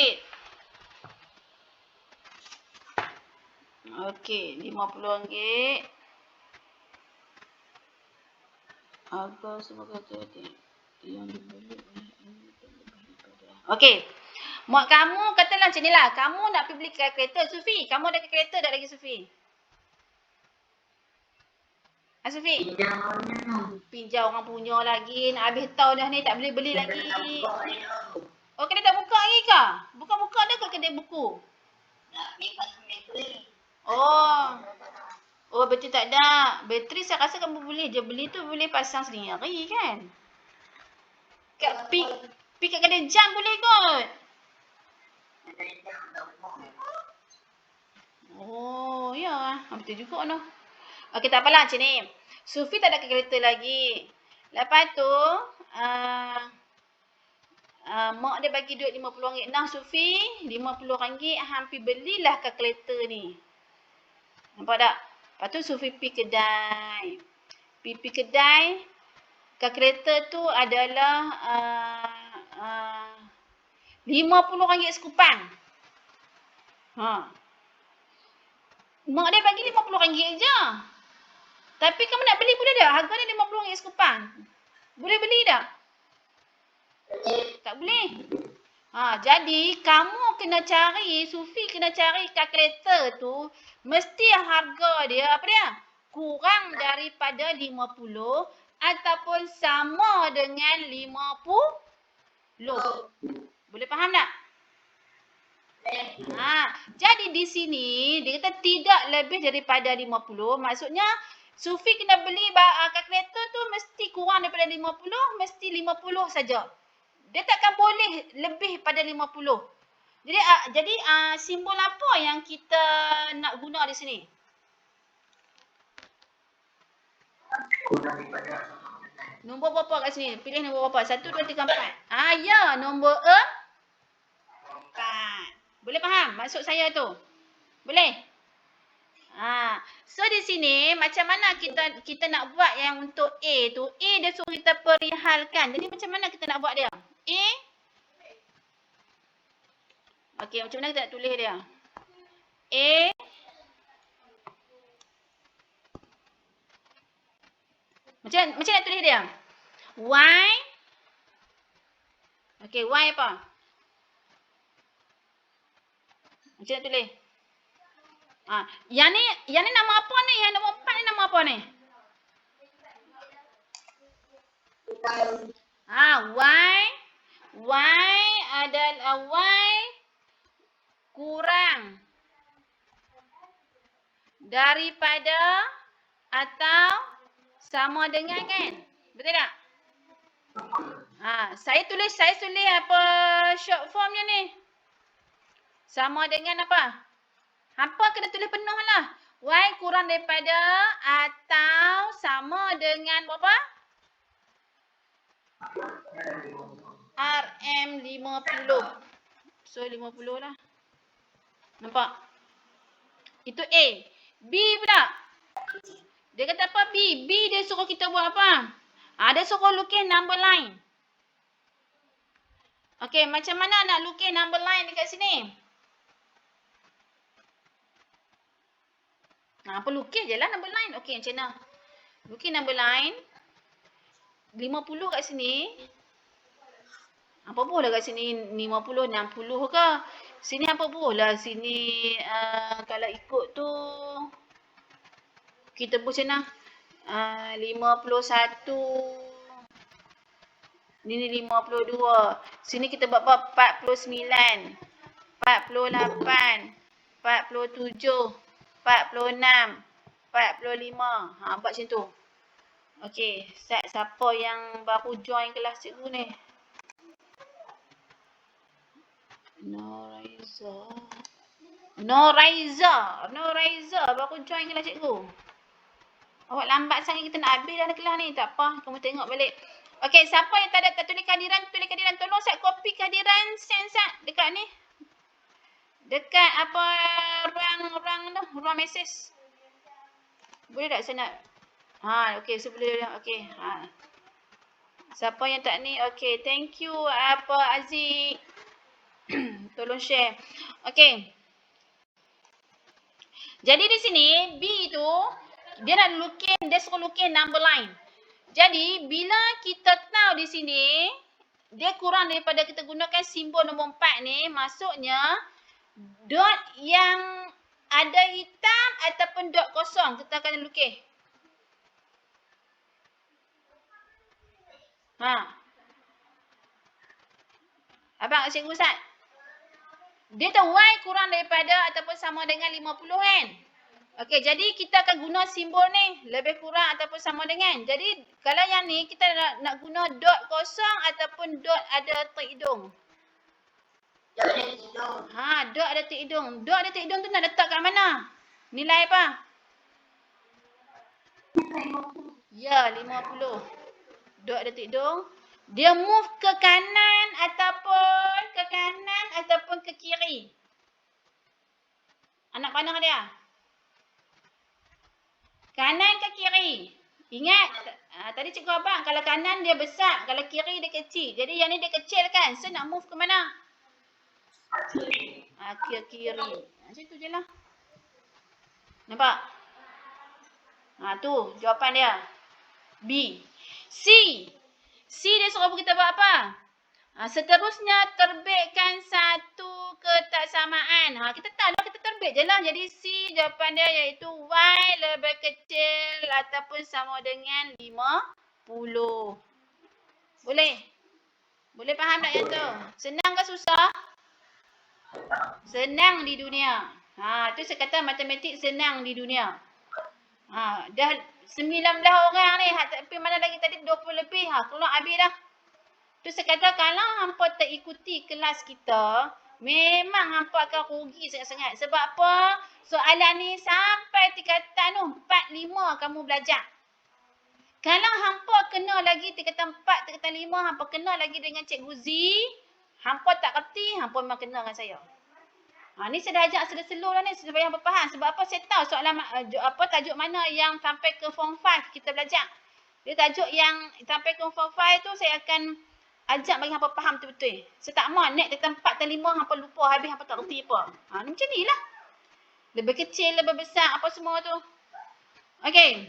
Okey, RM50. Harga sebagai hati-hati yang dibeli oleh okey. Mak kamu katalah macam ni lah. Kamu nak pergi beli kereta. Sufi, kamu ada kereta tak lagi Sufi? Sufi? Pinjau orang punya lagi. Nak habis tahun dah ni tak boleh beli lagi. Oh, kedai tak buka lagi ke? Buka-buka dah ke kedai buku? Oh, bateri tak ada. Bateri saya rasa kamu boleh je beli tu, boleh pasang sendiri kan? Pergi kat kedai jam boleh kot. Oh, ya. Betul juga noh. Okey, tak apalah macam ni. Sufi tak ada kereta lagi. Lepas tu, mak dia bagi duit RM50. Nah, Sufi, RM50 hampir belilah ke kereta ni. Nampak tak? Lepas tu Sufi pergi kedai. Pergi kedai, ke kereta tu adalah RM50 sekupang. Mak dia bagi RM50 je. Tapi kamu nak beli boleh tak? Harga ni RM50 sekupang. Boleh beli tak? Tak boleh. Jadi kamu kena cari, Sufi kena cari kalkulator tu, mesti harga dia apa dia? Kurang daripada 50 ataupun sama dengan 50. Boleh faham tak? Jadi di sini dia kata tidak lebih daripada 50. Maksudnya Sufi kena beli kalkulator tu mesti kurang daripada 50, mesti 50 saja. Dia takkan boleh lebih pada 50. Jadi simbol apa yang kita nak guna di sini? Nombor berapa kat sini? Pilih nombor berapa? 1, 2, 3, 4. Ya, nombor 4. Boleh faham maksud saya tu? Boleh? So di sini macam mana kita nak buat yang untuk A tu? A dia suruh kita perihalkan. Jadi macam mana kita nak buat dia? A. Okey, macam mana kita nak tulis dia? A. Macam nak tulis dia? Y. Okey, Y apa? Macam nak tulis? Yang ni nama apa ni? Yang nombor 4 ni nama apa ni? Y adalah Y kurang daripada atau sama dengan kan? Betul tak? Saya tulis apa short formnya ni? Sama dengan apa? Hampa kena tulis penuh lah. Y kurang daripada atau sama dengan berapa? RM50. So 50 lah. Nampak? Itu A. B pula. Dia kata apa B? B dia suruh kita buat apa? Dia suruh lukis number line. Okey, macam mana nak lukis number line dekat sini? Apa lukis je lah number line. Okey, macam mana? Lukis number line. 50 kat sini. Apa boleh kat sini 50, 60 ke? Sini apa boleh? Sini kalau ikut tu kita buat macam mana? 51. Ini 52. Sini kita buat 49. 48. 47. 46. 45. Buat macam tu. Okey, siapa yang baru join kelas cikgu ni? Noraiza baru join kelas cikgu. Awak lambat sangat kita nak habis dah kelas ni. Tak apa, kamu tengok balik. Okey, siapa yang tak tulis kehadiran, tulis kehadiran. Tolong saya copy kehadiran send dekat ni. Dekat apa ruang mesej. Boleh tak saya nak? Okey, boleh. Okey. Siapa yang tak ni? Okey, thank you Aziz. Tolong share. Okey. Jadi di sini B tu dia suruh lukis number line. Jadi bila kita tahu di sini dia kurang daripada kita gunakan simbol nombor 4 ni, maksudnya dot yang ada hitam ataupun dot kosong kita akan lukis. Abang cikgu Ustaz. Dia tu Y kurang daripada ataupun sama dengan 50 kan? Okey, jadi kita akan guna simbol ni lebih kurang ataupun sama dengan. Jadi kalau yang ni kita nak guna dot kosong ataupun dot ada tik hidung. Dot ada tik hidung. Dot ada tik hidung. Dot ada tik hidung tu nak letak kat mana? Nilai apa? Ya, 50. Dot ada tik hidung. Dia move ke kanan ataupun ke kiri. Anak panah dia. Kanan ke kiri? Ingat, tadi cikgu abang, kalau kanan dia besar, kalau kiri dia kecil. Jadi yang ni dia kecil kan? So nak move ke mana? Ke kiri. Macam tu je lah. Nampak? Tu jawapan dia. B. C dia suruh kita buat apa? Seterusnya terbitkan satu ketaksamaan. Kita tahu lah, kita terbit je lah. Jadi C jawapan dia iaitu Y lebih kecil ataupun sama dengan 50. Boleh? Boleh faham tak yang tu? Senang ke susah? Senang di dunia. Tu saya kata matematik senang di dunia. Dah 19 orang ni, tapi mana lagi tadi 20 lebih. Keluar habis dah. Tu saya kata kalau hampa tak ikuti kelas kita, memang hampa akan rugi sangat-sangat. Sebab apa? Soalan ni sampai tingkatan tu 4, 5 kamu belajar. Kalau hampa kena lagi tingkatan 4, tingkatan 5, hampa kena lagi dengan Cikgu Z, hampa tak kerti, hampa memang kena dengan saya. Ni saya dah ajak slow-slow dah ni supaya hampa faham. Sebab apa? Saya tahu soalan tajuk mana yang sampai ke form 5 kita belajar. Dia tajuk yang sampai ke form 5 tu saya akan ajak bagi hampa faham betul-betul. Saya tak mahu naik tingkatan 4 dan 5 hampa lupa habis hampa tak kerti apa. Ni macam ni lah. Lebih kecil, lebih besar, apa semua tu. Okey.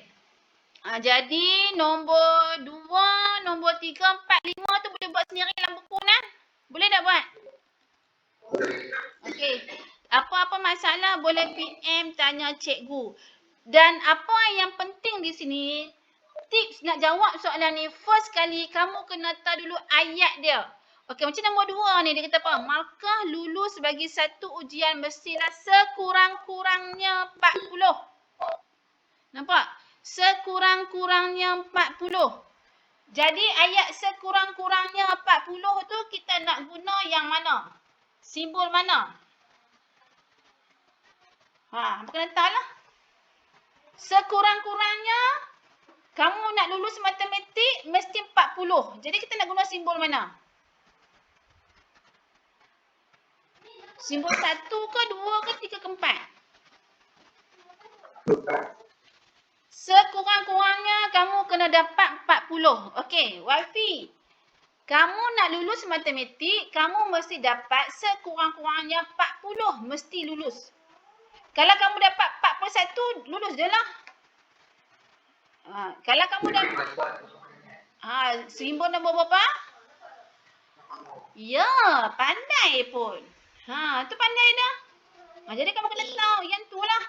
Jadi nombor 2, nombor 3, 4, 5 tu boleh buat sendiri dalam buku nah. Boleh tak buat? Okey. Apa-apa masalah boleh PM tanya cikgu. Dan apa yang penting di sini, tips nak jawab soalan ni, first kali kamu kena tahu dulu ayat dia. Okey, macam nombor 2 ni dia kata apa? Markah lulus bagi satu ujian mestilah sekurang-kurangnya 40. Nampak? Sekurang-kurangnya 40. Jadi ayat sekurang-kurangnya 40 tu kita nak guna yang mana? Simbol mana? Hampa kena tahu lah. Sekurang-kurangnya kamu nak lulus matematik mesti 40. Jadi kita nak guna simbol mana? Simbol 1 ke 2 ke 3 ke 4? Sekurang-kurangnya kamu kena dapat 40. Okey, Wafi. Kamu nak lulus matematik, kamu mesti dapat sekurang-kurangnya 40. Mesti lulus. Kalau kamu dapat 41, lulus je lah. Kalau kamu dapat... simbol nombor berapa? Ya, pandai pun. Tu pandai dah. Jadi kamu kena tahu yang tu lah.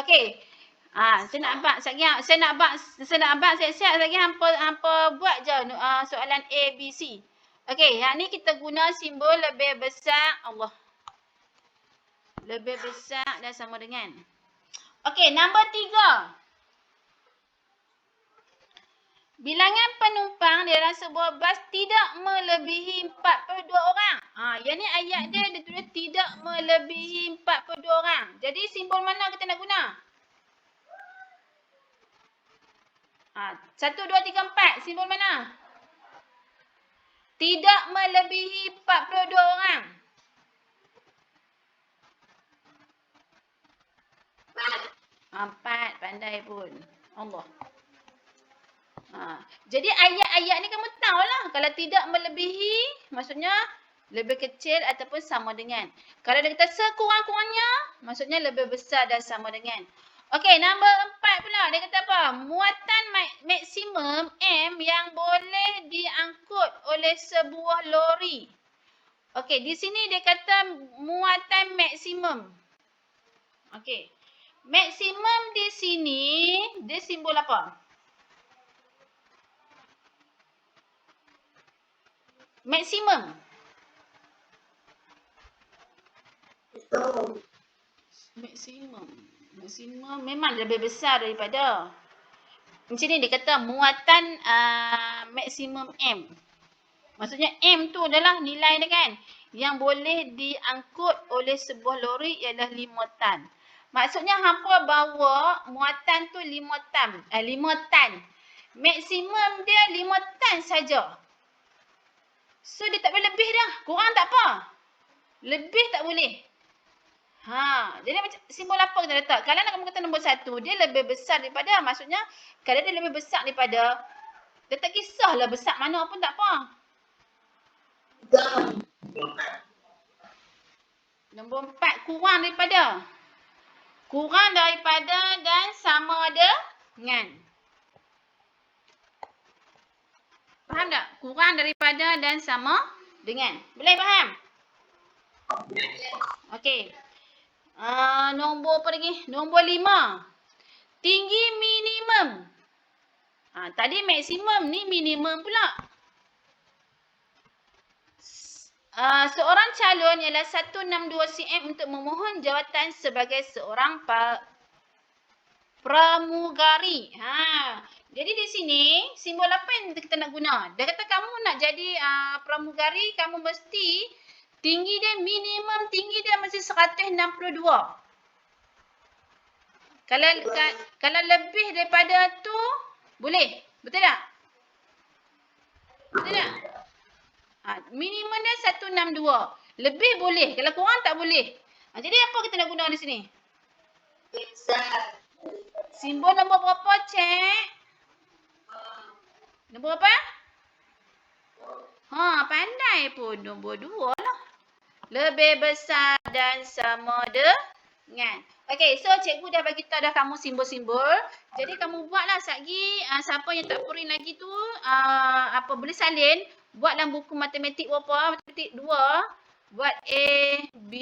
Okey. Saya nak abang siap-siap lagi hampa buat je soalan A, B, C. Okey, yang ni kita guna simbol lebih besar Allah. Lebih besar dan sama dengan. Okey, nombor 3. Bilangan penumpang di dalam sebuah bas tidak melebihi 42 orang. Yang ni ayat dia tulis tidak melebihi 42 orang. Jadi simbol mana kita nak guna? 1, 2, 3, 4. Simbol mana? Tidak melebihi 42 orang. Empat. Pandai pun. Allah. Jadi ayat-ayat ni kamu tahulah. Kalau tidak melebihi, maksudnya lebih kecil ataupun sama dengan. Kalau dia kata sekurang-kurangnya, maksudnya lebih besar dan sama dengan. Okey, nombor 4 pula. Dia kata apa? Muatan maksimum M yang boleh diangkut oleh sebuah lori. Okey, di sini dia kata muatan maksimum. Okey. Maksimum di sini, dia simbol apa? Maksimum. Maksimum memang lebih besar daripada. Macam ni dia kata muatan maksimum M. Maksudnya M tu adalah nilai dia kan. Yang boleh diangkut oleh sebuah lori ialah 5 tan. Maksudnya hampa bawa muatan tu 5 tan. Maksimum dia 5 tan saja. So dia tak boleh lebih dah. Kurang tak apa. Lebih tak boleh. Jadi macam simbol apa kita letak? Kalau nak kamu kata nombor 1, dia lebih besar daripada. Maksudnya kalau dia lebih besar daripada, dia tak kisahlah besar mana pun tak apa. Nombor 4, kurang daripada. Kurang daripada dan sama dengan. Faham tak? Kurang daripada dan sama dengan. Boleh faham? Okey. Nombor apa lagi? Nombor 5. Tinggi minimum. Tadi maksimum ni minimum pula. Seorang calon ialah 162 cm untuk memohon jawatan sebagai seorang pramugari. Jadi di sini simbol apa yang kita nak guna? Dia kata kamu nak jadi pramugari, kamu mesti tinggi dia, minimum tinggi dia mesti 162. Kalau lebih daripada tu boleh. Betul tak? Betul tak? Minimum dia 162. Lebih boleh. Kalau kurang tak boleh. Jadi apa kita nak guna di sini? Simbol nombor berapa, Cik? Nombor berapa? Pandai pun. Nombor 2 lah. Lebih besar dan sama dengan. Okey, so cikgu dah bagi tahu dah kamu simbol-simbol. Jadi kamu buatlah satgi. Siapa yang tak purin lagi tu, boleh salin. Buat dalam buku matematik berapa? Matematik 2. Buat A, B,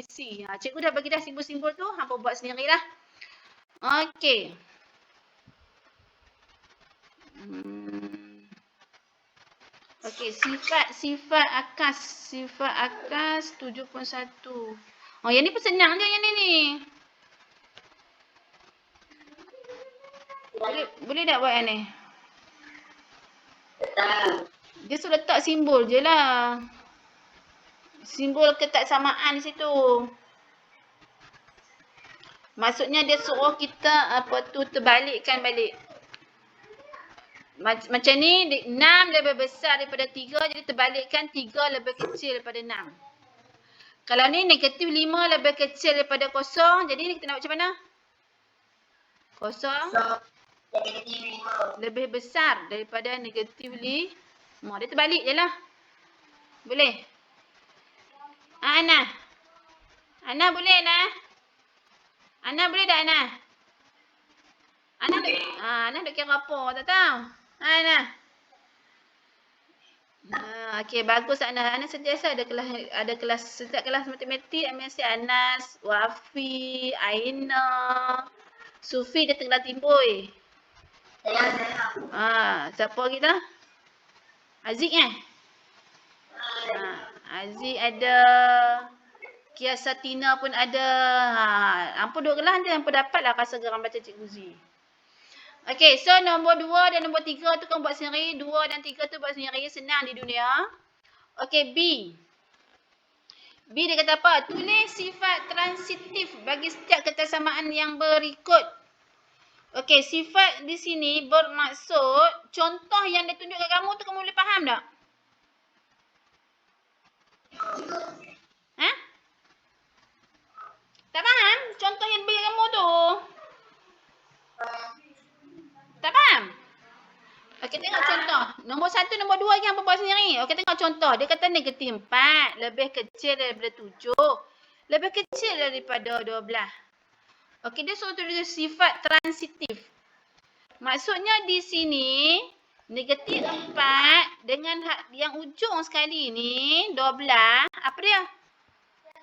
C. Cikgu dah bagi dah simbol-simbol tu. Hampa buat sendirilah. Okey. Okey, sifat akas. Sifat akas 7.1. Yang ni pun senang je yang ni. Boleh tak buat yang ni? Dia suruh letak simbol je lah. Simbol ketaksamaan situ. Maksudnya dia suruh kita terbalikkan balik. Macam ni 6 lebih besar daripada 3, jadi terbalikkan 3 lebih kecil daripada 6. Kalau ni negatif 5 lebih kecil daripada 0, jadi ni kita nak buat macam mana? 0 lebih besar daripada negatif 5. Dia terbalik je lah. Boleh? Ana boleh lah. Ana boleh tak Ana? Ana nak kira apa? Tak tahu. Ana. Okey, bagus Ana. Ana sentiasa ada kelas setiap kelas matematik mesti Anas, Wafi, Aina, Sufi dia tengah timbul. Siapa kita? Aziz Aziz ada. Kiasatina pun ada. Hampa dua kelas dia hampa dapatlah rasa geram baca Cikgu Z. Okey, so nombor 2 dan nombor 3 tu kamu buat sendiri. 2 dan 3 tu buat sendiri. Senang di dunia. Okey, B. B dia kata apa? Tulis sifat transitif bagi setiap ketaksamaan yang berikut. Okey, sifat di sini bermaksud contoh yang dia tunjuk kat kamu tu kamu boleh faham tak? Tak faham? Contoh yang bagi kamu tu. Tak faham? Okey, tengok contoh. Nombor 1, nombor 2 yang hampa buat sendiri. Okey, tengok contoh. Dia kata negatif 4 lebih kecil daripada 7. Lebih kecil daripada 12. Okey, dia suruh tulis sifat transitif. Maksudnya di sini negatif 4 dengan yang ujung sekali ni 12. Apa dia?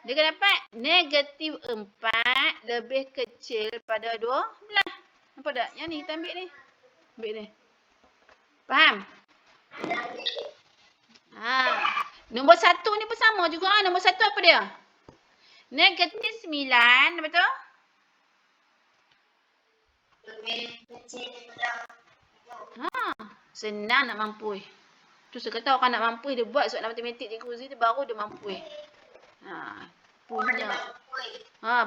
Dia akan dapat negatif 4 lebih kecil pada 12. Nampak tak? Yang ni kita ambil ni. Ambil ni. Faham? Nombor 1 ni pun sama juga. Nombor 1 apa dia? Negatif 9. Betul? Senang nak mampu. Tu saya kata orang nak mampu dia buat soalan matematik cikgu Z tu baru dia mampu.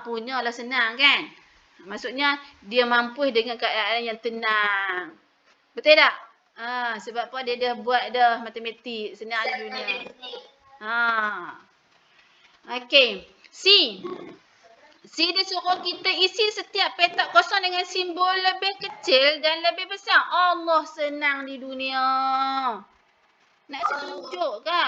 Punyalah senang kan? Maksudnya dia mampu dengan keadaan yang tenang. Betul tak? Sebab apa dia dah buat dah matematik senang di dunia. Okey. C dia suruh kita isi setiap petak kosong dengan simbol lebih kecil dan lebih besar. Allah, senang di dunia. Nak saya tunjuk ke?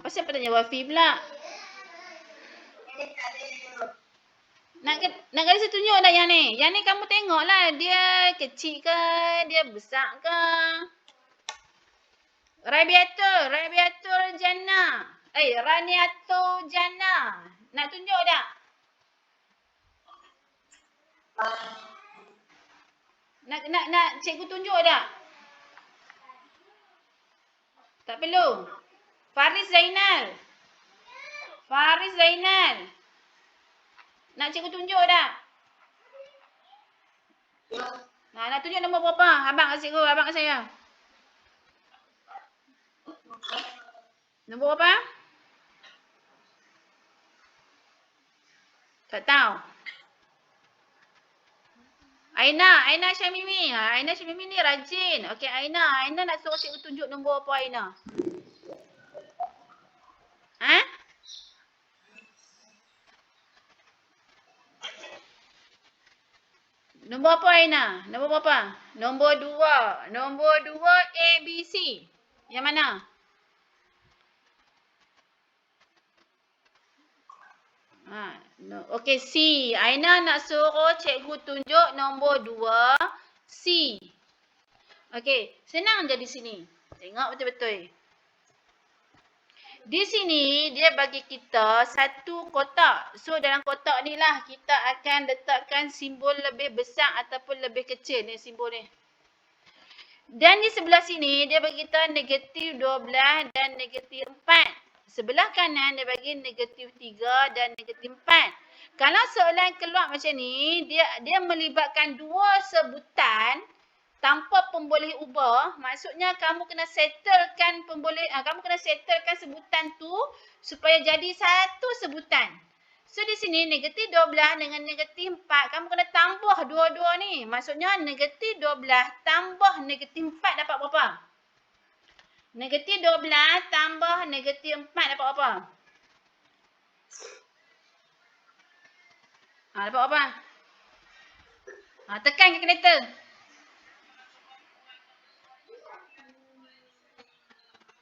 Pasal apa tanya Wafi pula? Nak kena saya tunjuk tak yang ni? Yang ni kamu tengoklah dia kecil ke, dia besar ke? Rabiatul Jannah. Raniatul Jannah. Nak tunjuk tak? Nak cikgu tunjuk tak? Tak perlu. Faris Zainal. Faris Zainal. Nak cikgu tunjuk tak? Nak tunjuk nombor berapa? Abang kat cikgu, abang kat saya. Nombor berapa? Tak tahu. Aina Syamimi. Aina Syamimi ni rajin. Okey, Aina nak suruh cikgu tunjuk nombor apa Aina? Ha? Nombor apa Aina? Nombor berapa? Nombor 2. Nombor 2 A, B, C. Yang mana? Okey, C. Aina nak suruh cikgu tunjuk nombor 2 C. Okey, senang je di sini. Tengok betul-betul. Di sini dia bagi kita satu kotak. So dalam kotak ni lah kita akan letakkan simbol lebih besar ataupun lebih kecil ni simbol ni. Dan di sebelah sini dia bagi kita negatif 12 dan negatif 4. Sebelah kanan dia bagi negatif 3 dan negatif 4. Kalau soalan keluar macam ni, dia melibatkan dua sebutan tanpa pemboleh ubah, maksudnya kamu kena settlekan sebutan tu supaya jadi satu sebutan. So di sini negatif 12 dengan negatif 4, kamu kena tambah dua-dua ni. Maksudnya negatif 12 tambah negatif 4 dapat berapa? Negatif 12 tambah negatif 4 dapat berapa? Dapat berapa? Tekan kalkulator.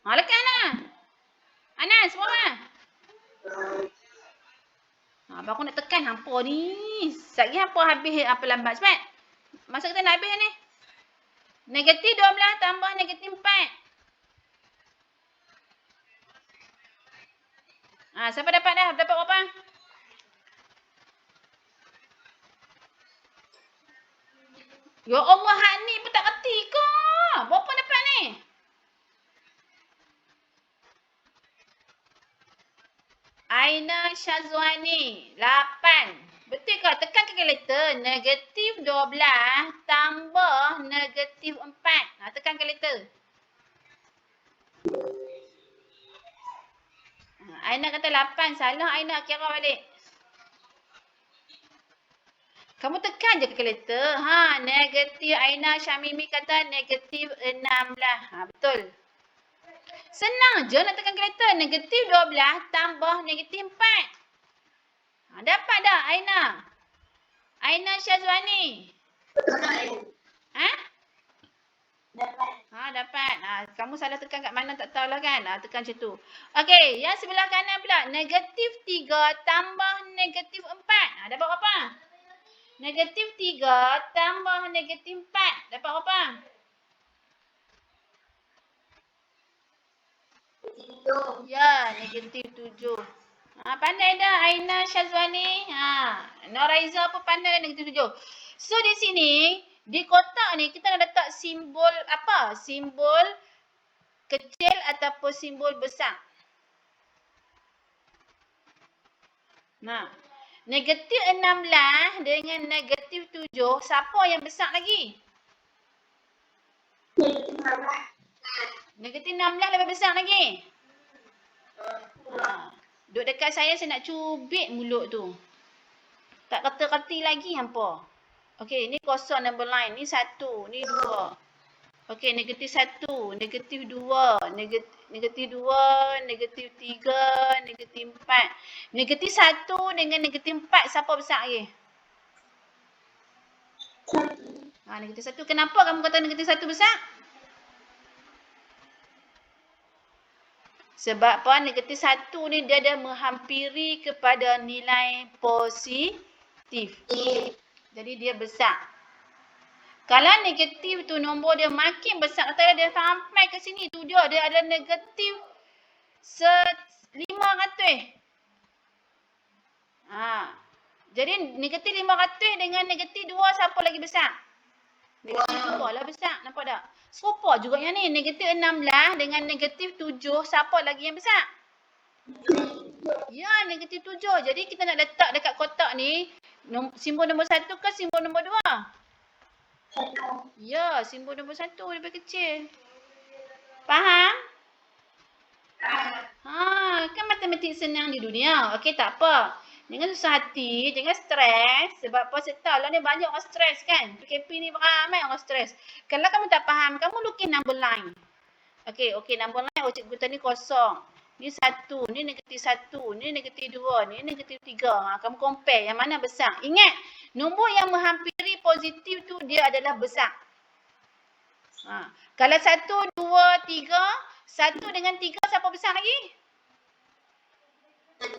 Lekan lah. Anas, semua mana? Abang aku nak tekan hampa ni. Sekejap lagi hampa habis apa lambat. Cepat. Masa kita nak habis ni. Negatif 12 tambah negatif 4. Siapa dapat dah? Dapat berapa? Ya Allah, hak ni pun tak kerti ke? Berapa dapat ni? Aina Syazwani, 8. Betul ke? Tekan kalkulator. Negatif 12 tambah negatif 4. Tekan kalkulator. Aina kata 8. Salah Aina, kira balik. Kamu tekan je kalkulator. Negatif. Aina Syamimi kata negatif 16. Betul. Senang je nak tekan kalkulator. Negatif 12 tambah negatif 4. Dapat dah Aina? Aina Syazwani. Dapat. Kamu salah tekan kat mana tak tahulah kan? Tekan macam tu. Okey, yang sebelah kanan pula. Negatif 3 tambah negatif 4. Dapat berapa? Negatif 3 tambah negatif 4. Dapat berapa? Ya, negatif 7. Pandai dah Aina Syazwani. Noraiza pun pandai dah negatif 7. So di sini, di kotak ni kita nak letak simbol apa? Simbol kecil ataupun simbol besar. Negatif 16 dengan negatif 7, siapa yang besar lagi? Negatif 16 lebih besar lagi? Duduk dekat saya nak cubit mulut tu. Tak kerti-kerti lagi hampa. Okey, ni kosong number line. Ni 1, ni 2. Okey, negatif 1, negatif 2, negatif 2, negatif 3, negatif 4. Negatif 1 dengan negatif 4, siapa besar lagi? Negatif 1. Kenapa kamu kata negatif 1 besar? Sebab apa? Negatif 1 ni dia dah menghampiri kepada nilai positif. Jadi dia besar. Kalau negatif tu nombor dia makin besar, kata dia sampai ke sini tu dia ada negatif 500. Jadi negatif 500 dengan negatif 2 siapa lagi besar? Negatif 2 lah besar. Nampak tak? Serupa juga yang ni. Negatif 16 dengan negatif 7. Siapa lagi yang besar? Ya, negatif 7. Jadi kita nak letak dekat kotak ni. Simbol nombor 1 ke simbol nombor 2? Ya, simbol nombor 1 lebih kecil. Faham? Kan matematik senang di dunia. Okey, tak apa. Jangan susah hati, jangan stres. Sebab peserta lah ni banyak orang stres kan. PKP ni ramai orang stres. Kalau kamu tak faham, kamu lukis number line. Okey, number line cikgu tadi kosong. Ni 1, ni negatif 1, ni negatif 2, ni negatif 3. Kamu compare yang mana besar. Ingat, nombor yang menghampiri positif tu dia adalah besar. Kalau 1, 2, 3, 1 dengan 3 siapa besar lagi? 1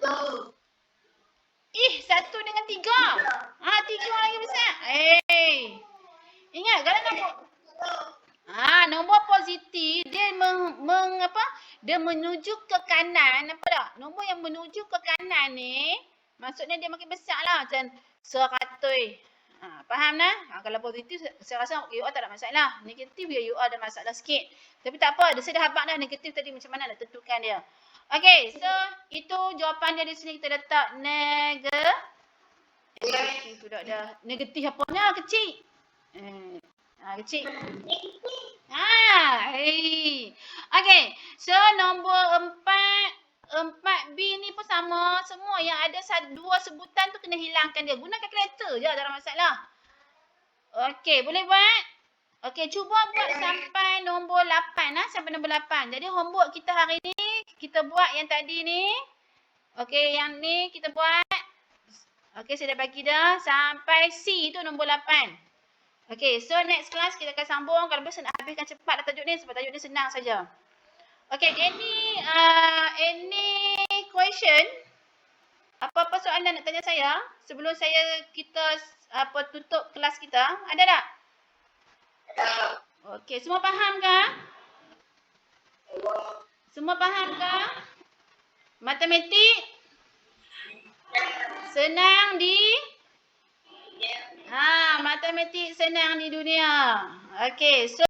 dengan 3. 3 lagi besar. Ingat kalau nombor positif dia dia menuju ke kanan, nampak tak? Nombor yang menuju ke kanan ni maksudnya dia makin besar lah, macam 100. Faham lah? Kalau positif saya rasa UR tak ada masalah. Negatif ya UR ada masalah sikit. Tapi tak apa, saya dah habaq dah negatif tadi macam mana nak tentukan dia. Okey, so itu jawapan dia di sini kita letak negatif. Negatif apanya? Kecil. Kecil. Okey, so nombor 4B ni pun sama. Semua yang ada 2 sebutan tu kena hilangkan dia. Guna kalkulator je, tak ada masalah. Okey, boleh buat? Okey, cuba buat sampai nombor 8 lah. Sampai nombor 8. Jadi homework kita hari ni, kita buat yang tadi ni. Okey, yang ni kita buat. Okey, saya dah bagi dah. Sampai C tu nombor 8. Okey, so next class kita akan sambung. Kalau boleh nak habiskan cepat tajuk ni sebab tajuk ni senang saja. Okey, any question? Apa-apa soalan nak tanya saya sebelum kita tutup kelas kita? Ada tak? Okey, semua faham ke? Semua faham ke? Matematik senang matematik senang di dunia. Okey, so